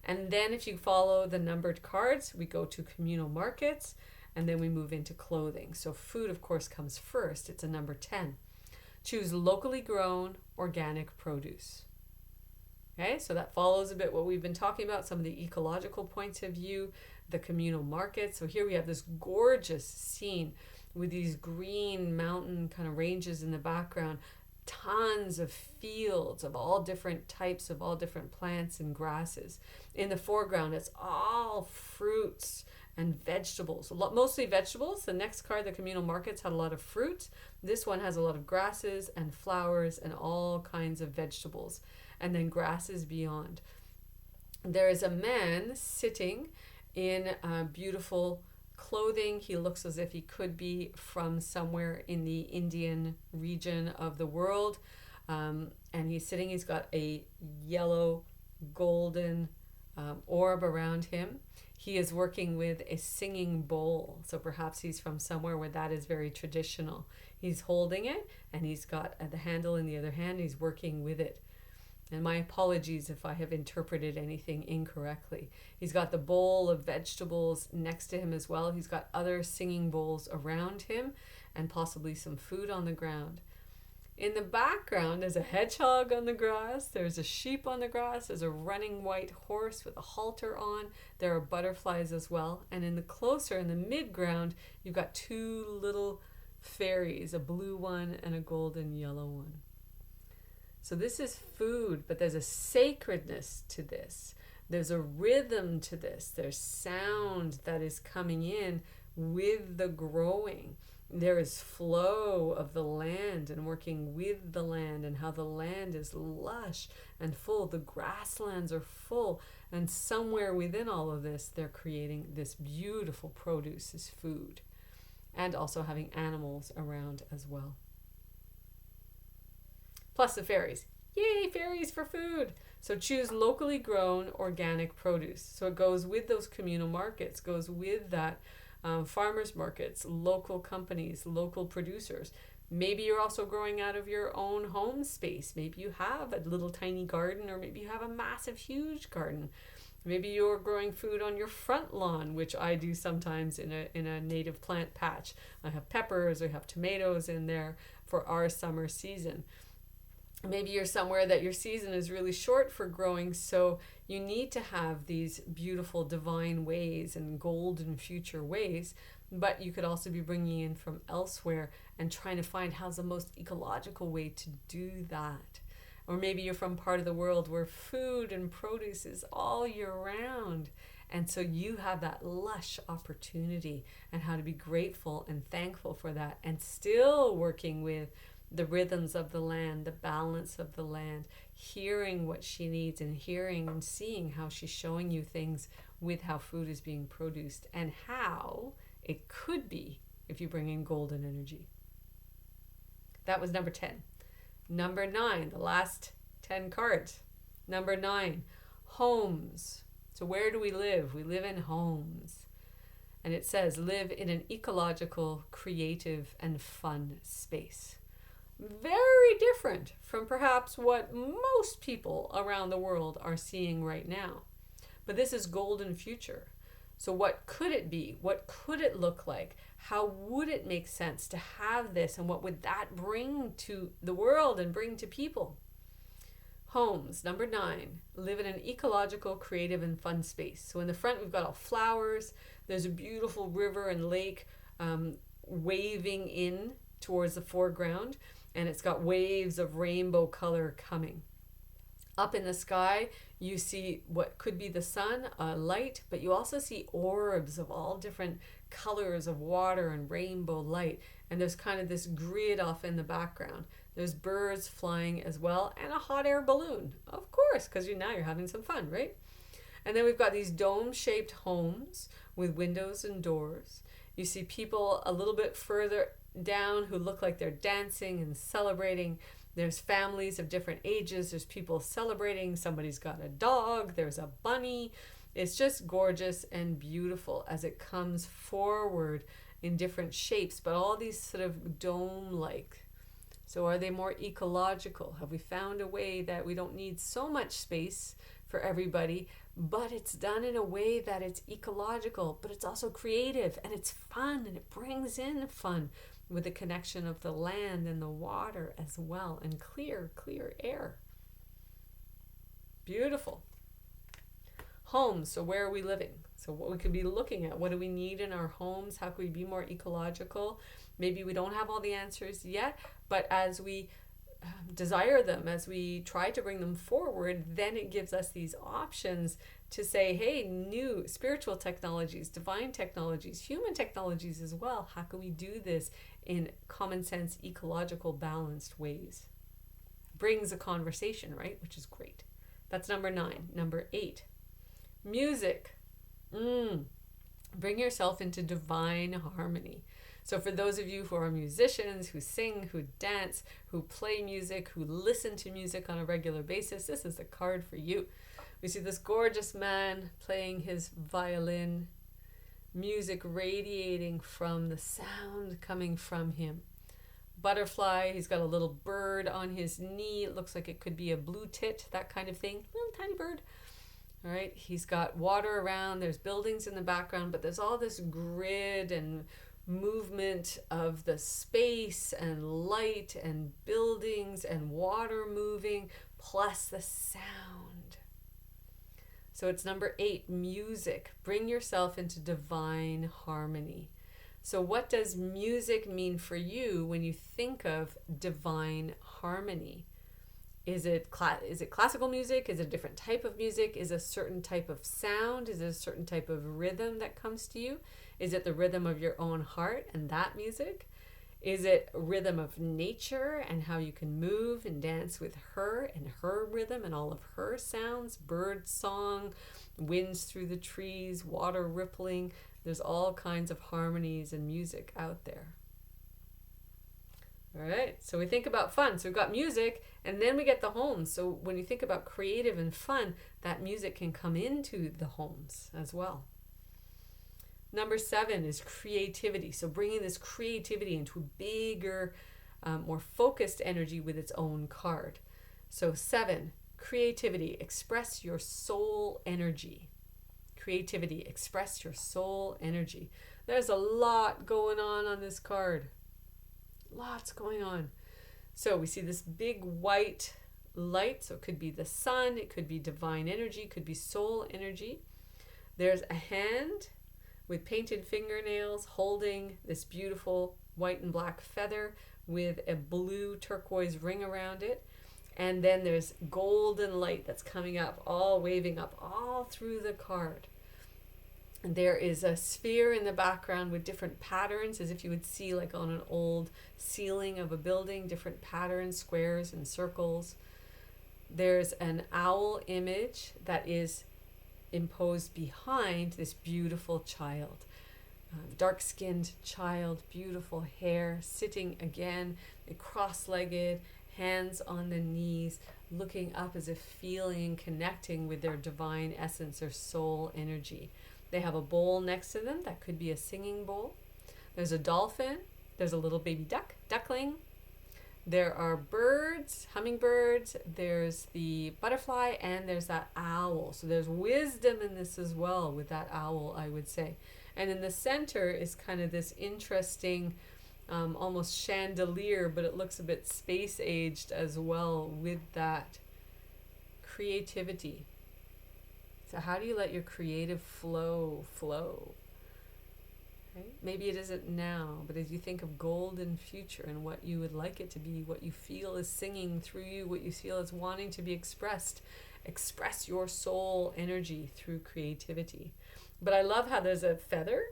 And then if you follow the numbered cards, we go to communal markets, and then we move into clothing. So food, of course, comes first. It's a number 10. Choose locally grown organic produce. Okay, so that follows a bit what we've been talking about, some of the ecological points of view, the communal market. So here we have this gorgeous scene with these green mountain kind of ranges in the background, tons of fields of all different types of all different plants and grasses. In the foreground, it's all fruits and vegetables, mostly vegetables. The next card, the communal markets, had a lot of fruit. This one has a lot of grasses and flowers and all kinds of vegetables, and then grasses beyond. There is a man sitting in beautiful clothing. He looks as if he could be from somewhere in the Indian region of the world, and he's sitting. He's got a yellow golden orb around him. He is working with a singing bowl, so perhaps he's from somewhere where that is very traditional. He's holding it, and he's got the handle in the other hand. He's working with it. And my apologies if I have interpreted anything incorrectly. He's got the bowl of vegetables next to him as well. He's got other singing bowls around him and possibly some food on the ground. In the background, there's a hedgehog on the grass. There's a sheep on the grass. There's a running white horse with a halter on. There are butterflies as well. And in the midground, you've got two little fairies, a blue one and a golden yellow one. So this is food, but there's a sacredness to this. There's a rhythm to this. There's sound that is coming in with the growing. There is flow of the land and working with the land, and how the land is lush and full. The grasslands are full, and somewhere within all of this, they're creating this beautiful produce as food, and also having animals around as well. Plus the fairies. Yay, fairies for food! So choose locally grown organic produce. So it goes with those communal markets, goes with that farmers markets, local companies, local producers. Maybe you're also growing out of your own home space. Maybe you have a little tiny garden, or maybe you have a massive, huge garden. Maybe you're growing food on your front lawn, which I do sometimes in a native plant patch. I have peppers, I have tomatoes in there for our summer season. Maybe you're somewhere that your season is really short for growing, so you need to have these beautiful divine ways and golden future ways, but you could also be bringing in from elsewhere and trying to find how's the most ecological way to do that. Or maybe you're from part of the world where food and produce is all year round, and so you have that lush opportunity, and how to be grateful and thankful for that, and still working with the rhythms of the land, the balance of the land, hearing what she needs, and hearing and seeing how she's showing you things with how food is being produced, and how it could be if you bring in golden energy. That was number 10. Number 9, the last 10 cards. Number 9, homes. So where do we live? We live in homes. And it says, live in an ecological, creative, and fun space. Very different from perhaps what most people around the world are seeing right now. But this is golden future. So what could it be? What could it look like? How would it make sense to have this? And what would that bring to the world and bring to people? Homes, number 9, live in an ecological, creative, and fun space. So in the front, we've got all flowers. There's a beautiful river and lake waving in towards the foreground, and it's got waves of rainbow color coming. Up in the sky, you see what could be the sun, light, but you also see orbs of all different colors of water and rainbow light. And there's kind of this grid off in the background. There's birds flying as well, and a hot air balloon, of course, because now you're having some fun, right? And then we've got these dome-shaped homes with windows and doors. You see people a little bit further down who look like they're dancing and celebrating. There's families of different ages. There's people celebrating. Somebody's got a dog. There's a bunny. It's just gorgeous and beautiful as it comes forward in different shapes, but all these sort of dome-like. So are they more ecological? Have we found a way that we don't need so much space for everybody, but it's done in a way that it's ecological, but it's also creative and it's fun and it brings in fun with the connection of the land and the water as well, and clear air. Beautiful. Homes, so where are we living? So what we could be looking at, what do we need in our homes? How can we be more ecological? Maybe we don't have all the answers yet, but as we desire them, as we try to bring them forward, then it gives us these options to say, hey, new spiritual technologies, divine technologies, human technologies as well. How can we do this in common sense, ecological, balanced ways? Brings a conversation, right? Which is great. That's number 9. Number 8, music. Bring yourself into divine harmony. So for those of you who are musicians, who sing, who dance, who play music, who listen to music on a regular basis, this is the card for you. We see this gorgeous man playing his violin, music radiating from the sound coming from him. Butterfly, he's got a little bird on his knee. It looks like it could be a blue tit, that kind of thing. Little tiny bird. All right, he's got water around. There's buildings in the background, but there's all this grid and movement of the space and light and buildings and water moving, plus the sound. So it's number 8, music. Bring yourself into divine harmony. So what does music mean for you when you think of divine harmony? Is it classical music? Is it a different type of music? Is it a certain type of sound? Is it a certain type of rhythm that comes to you? Is it the rhythm of your own heart and that music? Is it a rhythm of nature and how you can move and dance with her and her rhythm and all of her sounds? Bird song, winds through the trees, water rippling. There's all kinds of harmonies and music out there. All right, so we think about fun. So we've got music, and then we get the homes. So when you think about creative and fun, that music can come into the homes as well. Number 7 is creativity. So bringing this creativity into a bigger, more focused energy with its own card. So 7, creativity, express your soul energy. Creativity, express your soul energy. There's a lot going on this card. Lots going on. So we see this big white light. So it could be the sun, it could be divine energy, it could be soul energy. There's a hand with painted fingernails holding this beautiful white and black feather with a blue turquoise ring around it. And then there's golden light that's coming up, all waving up all through the card. There is a sphere in the background with different patterns, as if you would see like on an old ceiling of a building, different patterns, squares and circles. There's an owl image that is imposed behind this beautiful child. Dark-skinned child, beautiful hair, sitting again, cross-legged, hands on the knees, looking up as if feeling and connecting with their divine essence or soul energy. They have a bowl next to them. That could be a singing bowl. There's a dolphin. There's a little baby duckling. There are birds, hummingbirds, there's the butterfly, and there's that owl. So there's wisdom in this as well with that owl, I would say. And in the center is kind of this interesting, almost chandelier, but it looks a bit space-aged as well with that creativity. So how do you let your creative flow? Right? Maybe it isn't now, but as you think of golden future and what you would like it to be, what you feel is singing through you, what you feel is wanting to be expressed, express your soul energy through creativity. But I love how there's a feather,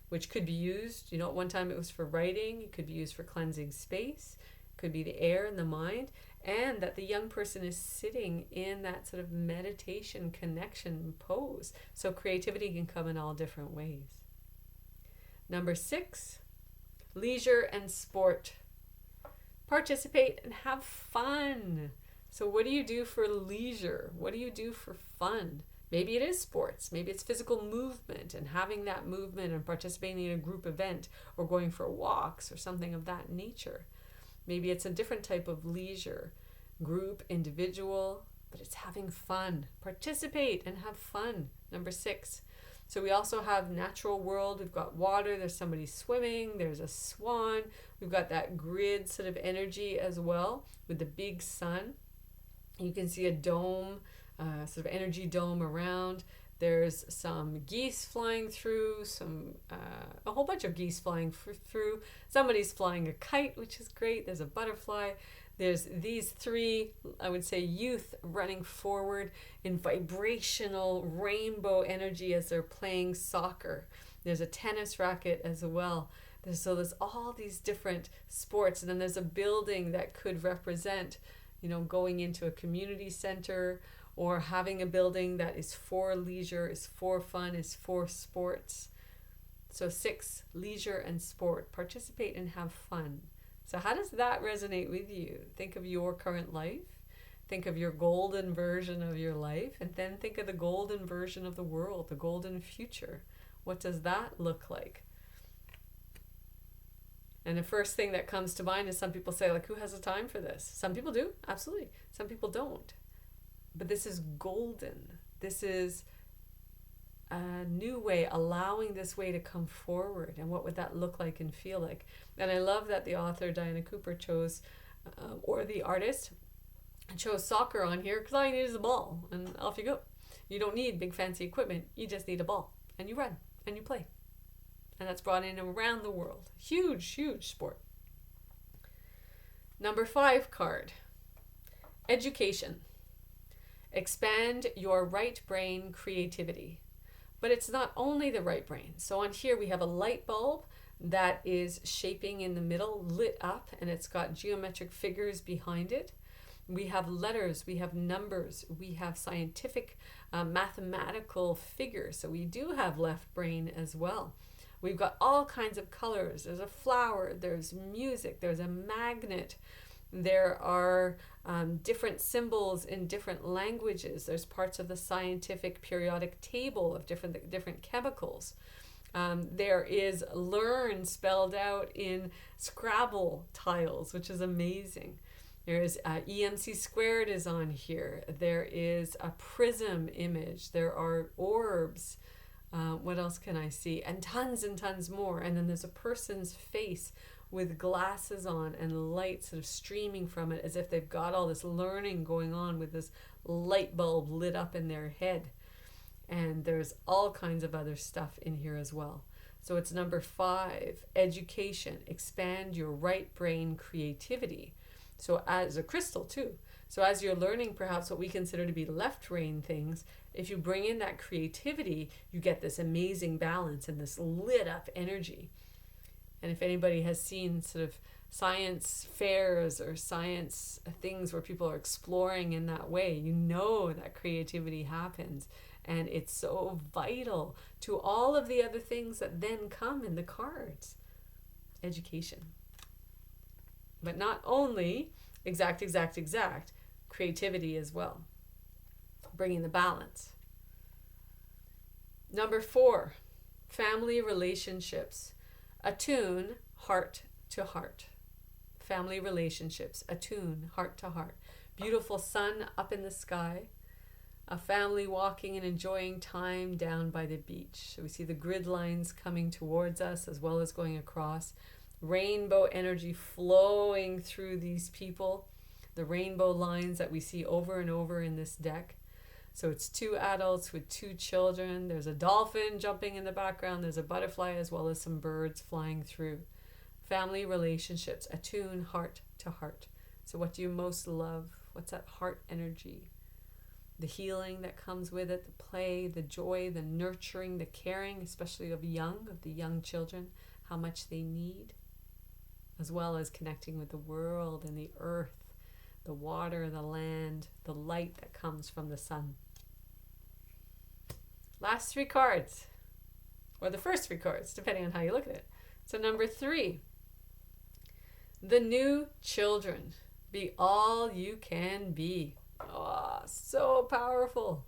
which could be used, at one time it was for writing, it could be used for cleansing space, it could be the air and the mind, and that the young person is sitting in that sort of meditation connection pose. So creativity can come in all different ways. Number 6, leisure and sport. Participate and have fun. So what do you do for leisure? What do you do for fun? Maybe it is sports. Maybe it's physical movement and having that movement and participating in a group event or going for walks or something of that nature. Maybe it's a different type of leisure, group, individual, but it's having fun. Participate and have fun. Number 6. So we also have natural world. We've got water. There's somebody swimming. There's a swan. We've got that grid sort of energy as well with the big sun. You can see a dome, sort of energy dome around. There's some geese flying through, a whole bunch of geese flying through. Somebody's flying a kite, which is great. There's a butterfly. There's these 3, I would say, youth running forward in vibrational rainbow energy as they're playing soccer. There's a tennis racket as well. There's all these different sports. And then there's a building that could represent, going into a community center or having a building that is for leisure, is for fun, is for sports. So 6, leisure and sport. Participate and have fun. So how does that resonate with you? Think of your current life. Think of your golden version of your life. And then think of the golden version of the world, the golden future. What does that look like? And the first thing that comes to mind is some people say, who has the time for this? Some people do, absolutely. Some people don't. But this is golden. This is a new way, allowing this way to come forward. And what would that look like and feel like? And I love that the author, Diana Cooper, chose, or the artist, chose soccer on here because all you need is a ball and off you go. You don't need big fancy equipment. You just need a ball and you run and you play. And that's brought in around the world. Huge, huge sport. Number 5 card. Education. Expand your right brain creativity. But it's not only the right brain. So on here we have a light bulb that is shaping in the middle, lit up, and it's got geometric figures behind it. We have letters, we have numbers, we have scientific, mathematical figures. So we do have left brain as well. We've got all kinds of colors. There's a flower, there's music, there's a magnet. There are different symbols in different languages. There's parts of the scientific periodic table of different chemicals. There is learn spelled out in Scrabble tiles, which is amazing. There is EMC squared is on here. There is a prism image. There are orbs. What else can I see? And tons more. And then there's a person's face with glasses on and light sort of streaming from it as if they've got all this learning going on with this light bulb lit up in their head. And there's all kinds of other stuff in here as well. So it's number 5, education. Expand your right brain creativity. So as a crystal too. So as you're learning perhaps what we consider to be left brain things, if you bring in that creativity, you get this amazing balance and this lit up energy. And if anybody has seen sort of science fairs or science things where people are exploring in that way, you know that creativity happens. And it's so vital to all of the other things that then come in the cards. Education. But not only exact, creativity as well. Bringing the balance. Number 4, family relationships. Attune heart to heart. family relationships, attune, heart to heart. Beautiful sun up in the sky. A family walking and enjoying time down by the beach. So we see the grid lines coming towards us as well as going across. Rainbow energy flowing through these people. The rainbow lines that we see over and over in this deck. So it's 2 adults with 2 children. There's a dolphin jumping in the background. There's a butterfly as well as some birds flying through. Family relationships, attune heart to heart. So what do you most love? What's that heart energy? The healing that comes with it, the play, the joy, the nurturing, the caring, especially of the young children, how much they need, as well as connecting with the world and the earth, the water, the land, the light that comes from the sun. Last 3 cards, or the first 3 cards, depending on how you look at it. So number 3, the new children. Be all you can be. Oh, so powerful.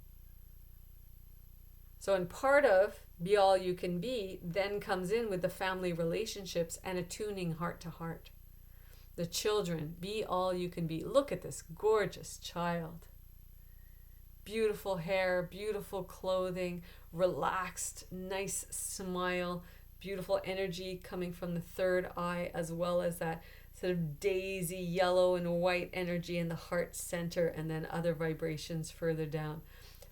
So in part of be all you can be, then comes in with the family relationships and attuning heart to heart. The children, be all you can be. Look at this gorgeous child. Beautiful hair, beautiful clothing, relaxed, nice smile, beautiful energy coming from the third eye, as well as that sort of daisy yellow and white energy in the heart center, and then other vibrations further down.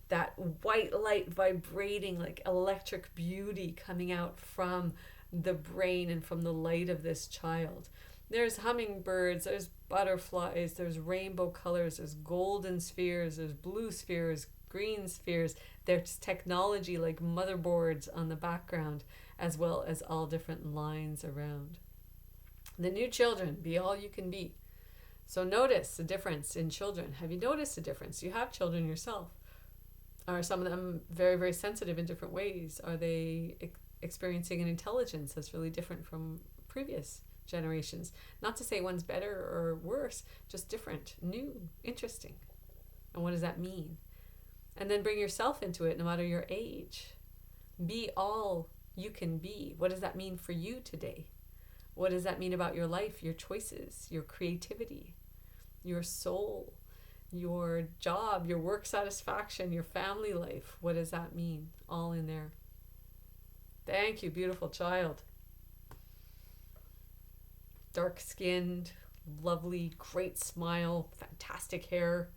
That white light vibrating like electric beauty coming out from the brain and from the light of this child. There's hummingbirds, there's butterflies, there's rainbow colors, there's golden spheres, there's blue spheres, green spheres. There's technology like motherboards on the background, as well as all different lines around. The new children, be all you can be. So notice the difference in children. Have you noticed the difference? You have children yourself. Are some of them very, very sensitive in different ways? Are they experiencing an intelligence that's really different from previous generations? Not to say one's better or worse, just different, new, interesting. And what does that mean? And then bring yourself into it, no matter your age. Be all you can be. What does that mean for you today? What does that mean about your life, your choices, your creativity, your soul, your job, your work satisfaction, your family life? What does that mean? All in there. Thank you, beautiful child. Dark-skinned, lovely, great smile, fantastic hair,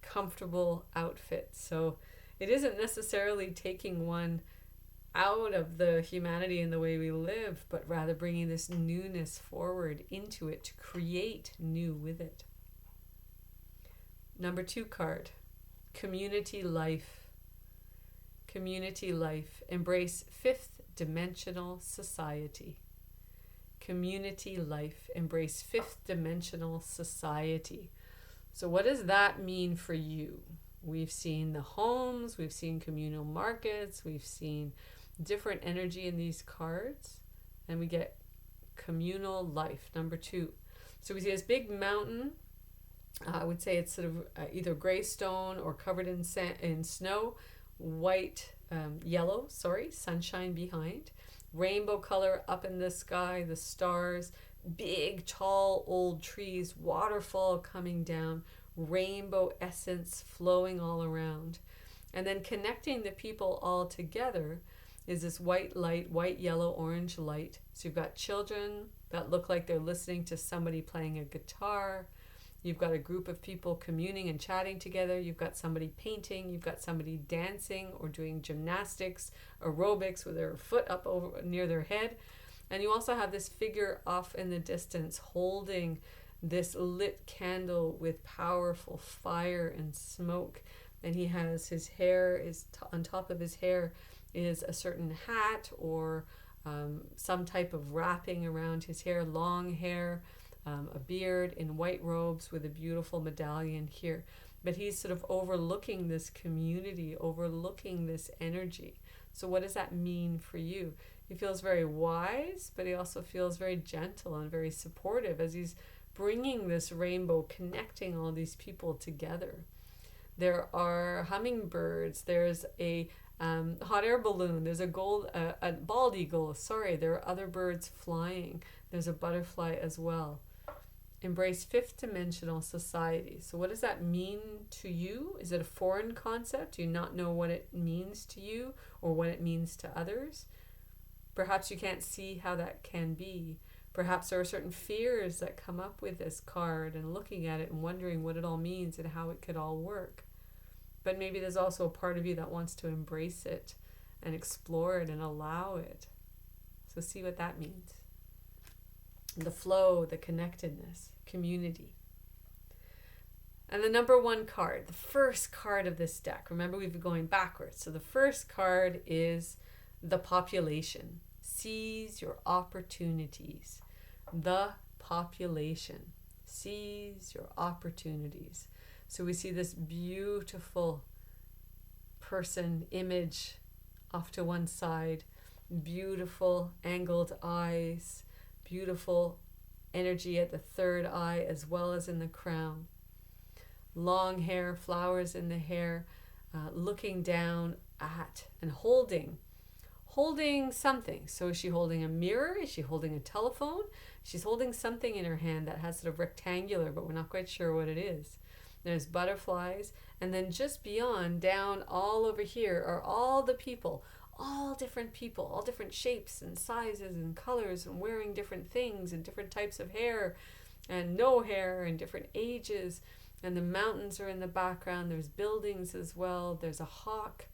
comfortable outfit. So it isn't necessarily taking one out of the humanity and the way we live, but rather bringing this newness forward into it to create new with it. Number 2 card, community life. Community life. Embrace 5th dimensional society. Community life. Embrace 5th dimensional society. So what does that mean for you? We've seen the homes, we've seen communal markets, we've seen different energy in these cards, and we get communal life, number 2. So we see this big mountain. I would say it's sort of either gray stone or covered in snow, yellow, sunshine behind, rainbow color up in the sky, the stars, big, tall, old trees, waterfall coming down, rainbow essence flowing all around. And then connecting the people all together is this white light, white, yellow, orange light. So you've got children that look like they're listening to somebody playing a guitar. You've got a group of people communing and chatting together. You've got somebody painting. You've got somebody dancing or doing gymnastics, aerobics with their foot up over near their head. And you also have this figure off in the distance holding this lit candle with powerful fire and smoke. And he has his hair on top of his hair is a certain hat or some type of wrapping around his hair, long hair, a beard, in white robes with a beautiful medallion here. But he's sort of overlooking this community, overlooking this energy. So what does that mean for you? He feels very wise, but he also feels very gentle and very supportive as he's bringing this rainbow, connecting all these people together. There are hummingbirds, there's a hot air balloon, there's a bald eagle, there are other birds flying, there's a butterfly as well. embrace fifth dimensional society. So what does that mean to you? Is it a foreign concept? Do you not know what it means to you or what it means to others? Perhaps you can't see how that can be. Perhaps there are certain fears that come up with this card and looking at it and wondering what it all means and how it could all work. But maybe there's also a part of you that wants to embrace it and explore it and allow it. So see what that means. The flow, the connectedness, community. And the number one card, the first card of this deck. Remember, we've been going backwards. So the first card is the population. Seize your opportunities. The population. Seize your opportunities. So we see this beautiful person image off to one side, beautiful angled eyes, beautiful energy at the third eye as well as in the crown. Long hair, flowers in the hair, looking down at and holding something. So is she holding a mirror? Is she holding a telephone? She's holding something in her hand that has sort of rectangular, but we're not quite sure what it is. There's butterflies, and then just beyond, down all over here are all the people, all different shapes and sizes and colors and wearing different things and different types of hair and no hair and different ages. And the mountains are in the background. There's buildings as well. There's a hawk.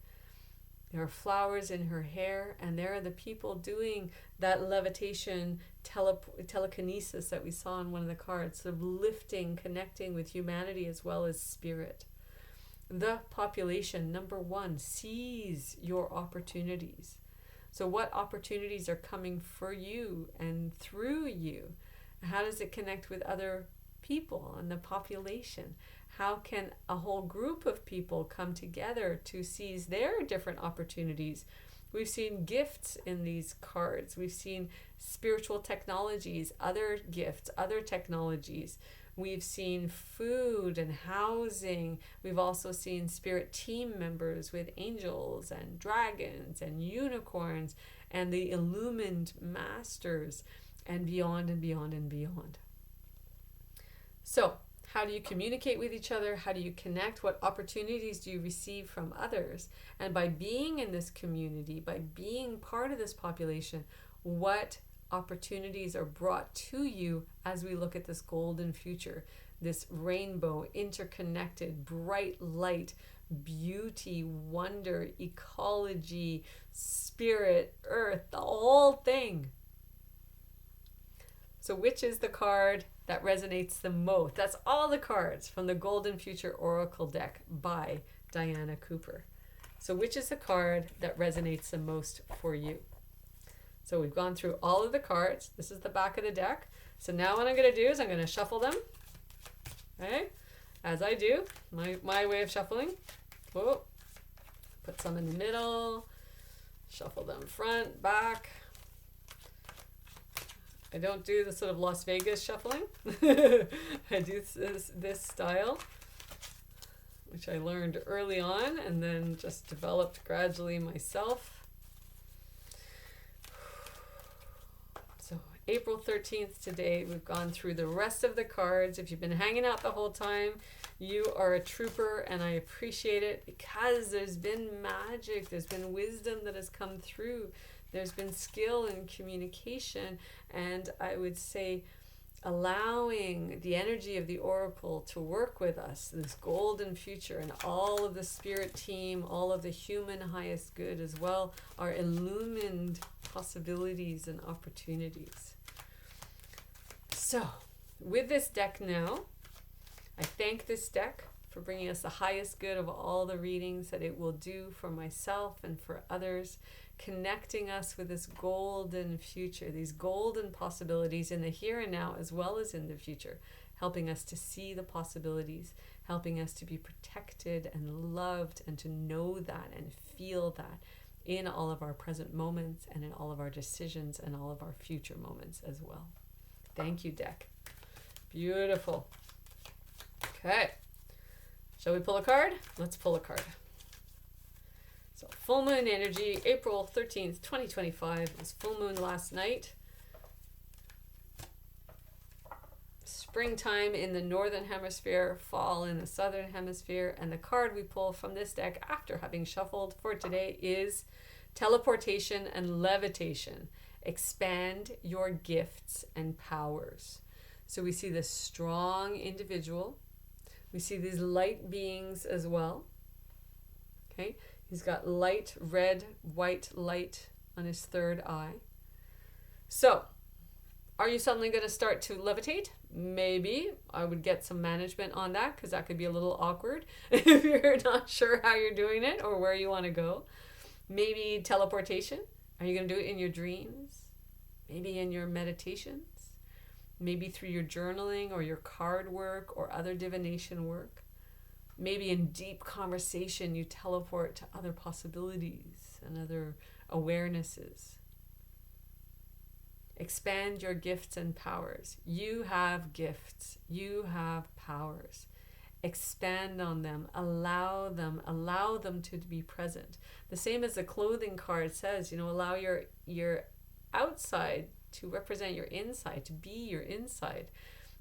There are flowers in her hair, and there are the people doing that levitation, telekinesis that we saw in one of the cards, sort of lifting, connecting with humanity as well as spirit. The population, number one, seize your opportunities. So what opportunities are coming for you and through you? How does it connect with other people and the population? How can a whole group of people come together to seize their different opportunities? We've seen gifts in these cards. We've seen spiritual technologies, other gifts, other technologies. We've seen food and housing. We've also seen spirit team members with angels and dragons and unicorns and the illumined masters and beyond and beyond and beyond. So, how do you communicate with each other? How do you connect? What opportunities do you receive from others? And by being in this community, by being part of this population, what opportunities are brought to you as we look at this golden future, this rainbow, interconnected, bright light, beauty, wonder, ecology, spirit, earth, the whole thing. So which is the card that resonates the most? That's all the cards from the Golden Future Oracle deck by Diana Cooper. So which is the card that resonates the most for you? So we've gone through all of the cards. This is the back of the deck. So now what I'm going to do is I'm going to shuffle them. Okay? As I do, my way of shuffling. Whoa. Put some in the middle. Shuffle them front, back. I don't do the sort of Las Vegas shuffling. I do this style, which I learned early on and then just developed gradually myself. So April 13th today, we've gone through the rest of the cards. If you've been hanging out the whole time, you are a trooper, and I appreciate it because there's been magic, there's been wisdom that has come through. There's been skill in communication, and I would say allowing the energy of the Oracle to work with us, this golden future, and all of the spirit team, all of the human highest good as well, are illumined possibilities and opportunities. So, with this deck now, I thank this deck for bringing us the highest good of all the readings that it will do for myself and for others, connecting us with this golden future, these golden possibilities in the here and now as well as in the future, helping us to see the possibilities, helping us to be protected and loved and to know that and feel that in all of our present moments and in all of our decisions and all of our future moments as well. Thank you, deck. Beautiful. Okay. Shall we pull a card? Let's pull a card. So full moon energy, April 13th, 2025. It was full moon last night. springtime in the northern hemisphere, fall in the southern hemisphere. And the card we pull from this deck after having shuffled for today is teleportation and levitation. Expand your gifts and powers. So we see this strong individual. We see these light beings as well. Okay, he's got light, red, white light on his third eye. So, are you suddenly going to start to levitate? Maybe. I would get some management on that, because that could be a little awkward if you're not sure how you're doing it or where you want to go. Maybe teleportation. Are you going to do it in your dreams? Maybe in your meditations? Maybe through your journaling or your card work or other divination work. Maybe in deep conversation you teleport to other possibilities and other awarenesses. Expand your gifts and powers. You have gifts. You have powers. Expand on them. Allow them to be present. The same as the clothing card says, allow your outside to represent your inside, to be your inside.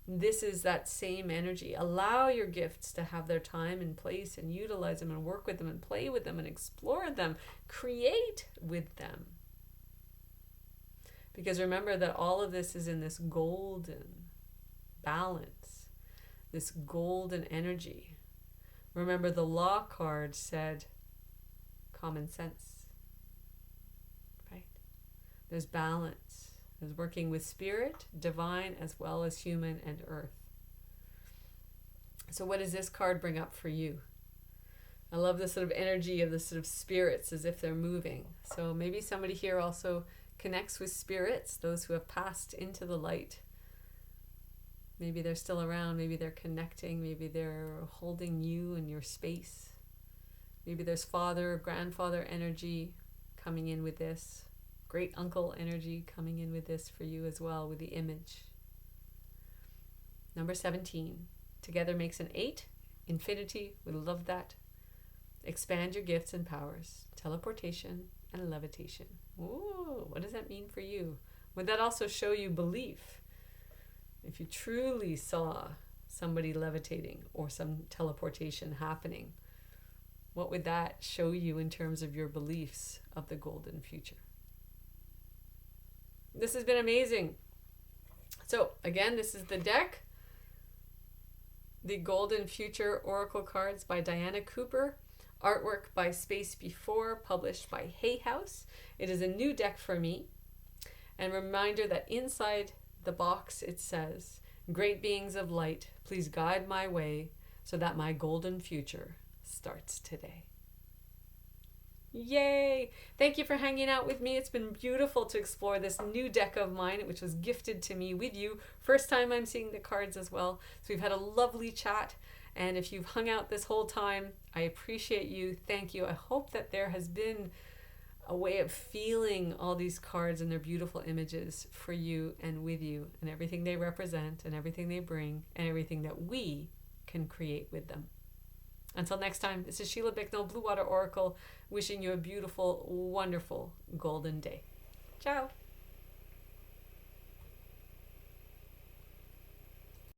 This is that same energy. Allow your gifts to have their time and place and utilize them and work with them and play with them and explore them. Create with them. Because remember that all of this is in this golden balance, this golden energy. Remember the law card said common sense, right? There's balance. There's working with spirit, divine, as well as human and earth. So what does this card bring up for you? I love the sort of energy of the sort of spirits as if they're moving. So maybe somebody here also connects with spirits, those who have passed into the light. Maybe they're still around, maybe they're connecting, maybe they're holding you in your space. Maybe there's father or grandfather energy coming in with this. Great uncle energy coming in with this for you as well, with the image. Number 17. Together makes an 8. Infinity. We love that. Expand your gifts and powers. Teleportation and levitation. Ooh, what does that mean for you? Would that also show you belief? If you truly saw somebody levitating or some teleportation happening, what would that show you in terms of your beliefs of the golden future? This has been amazing. So again, this is the deck. The Golden Future Oracle Cards by Diana Cooper. Artwork by Space Before, published by Hay House. It is a new deck for me. And reminder that inside the box it says, "Great beings of light, please guide my way so that my golden future starts today." Yay! Thank you for hanging out with me. It's been beautiful to explore this new deck of mine, which was gifted to me with you. First time I'm seeing the cards as well. So we've had a lovely chat. And if you've hung out this whole time, I appreciate you. Thank you. I hope that there has been a way of feeling all these cards and their beautiful images for you and with you, and everything they represent and everything they bring and everything that we can create with them. Until next time, this is Sheila Bicknell, BlueWater Oracle, wishing you a beautiful, wonderful golden day. Ciao.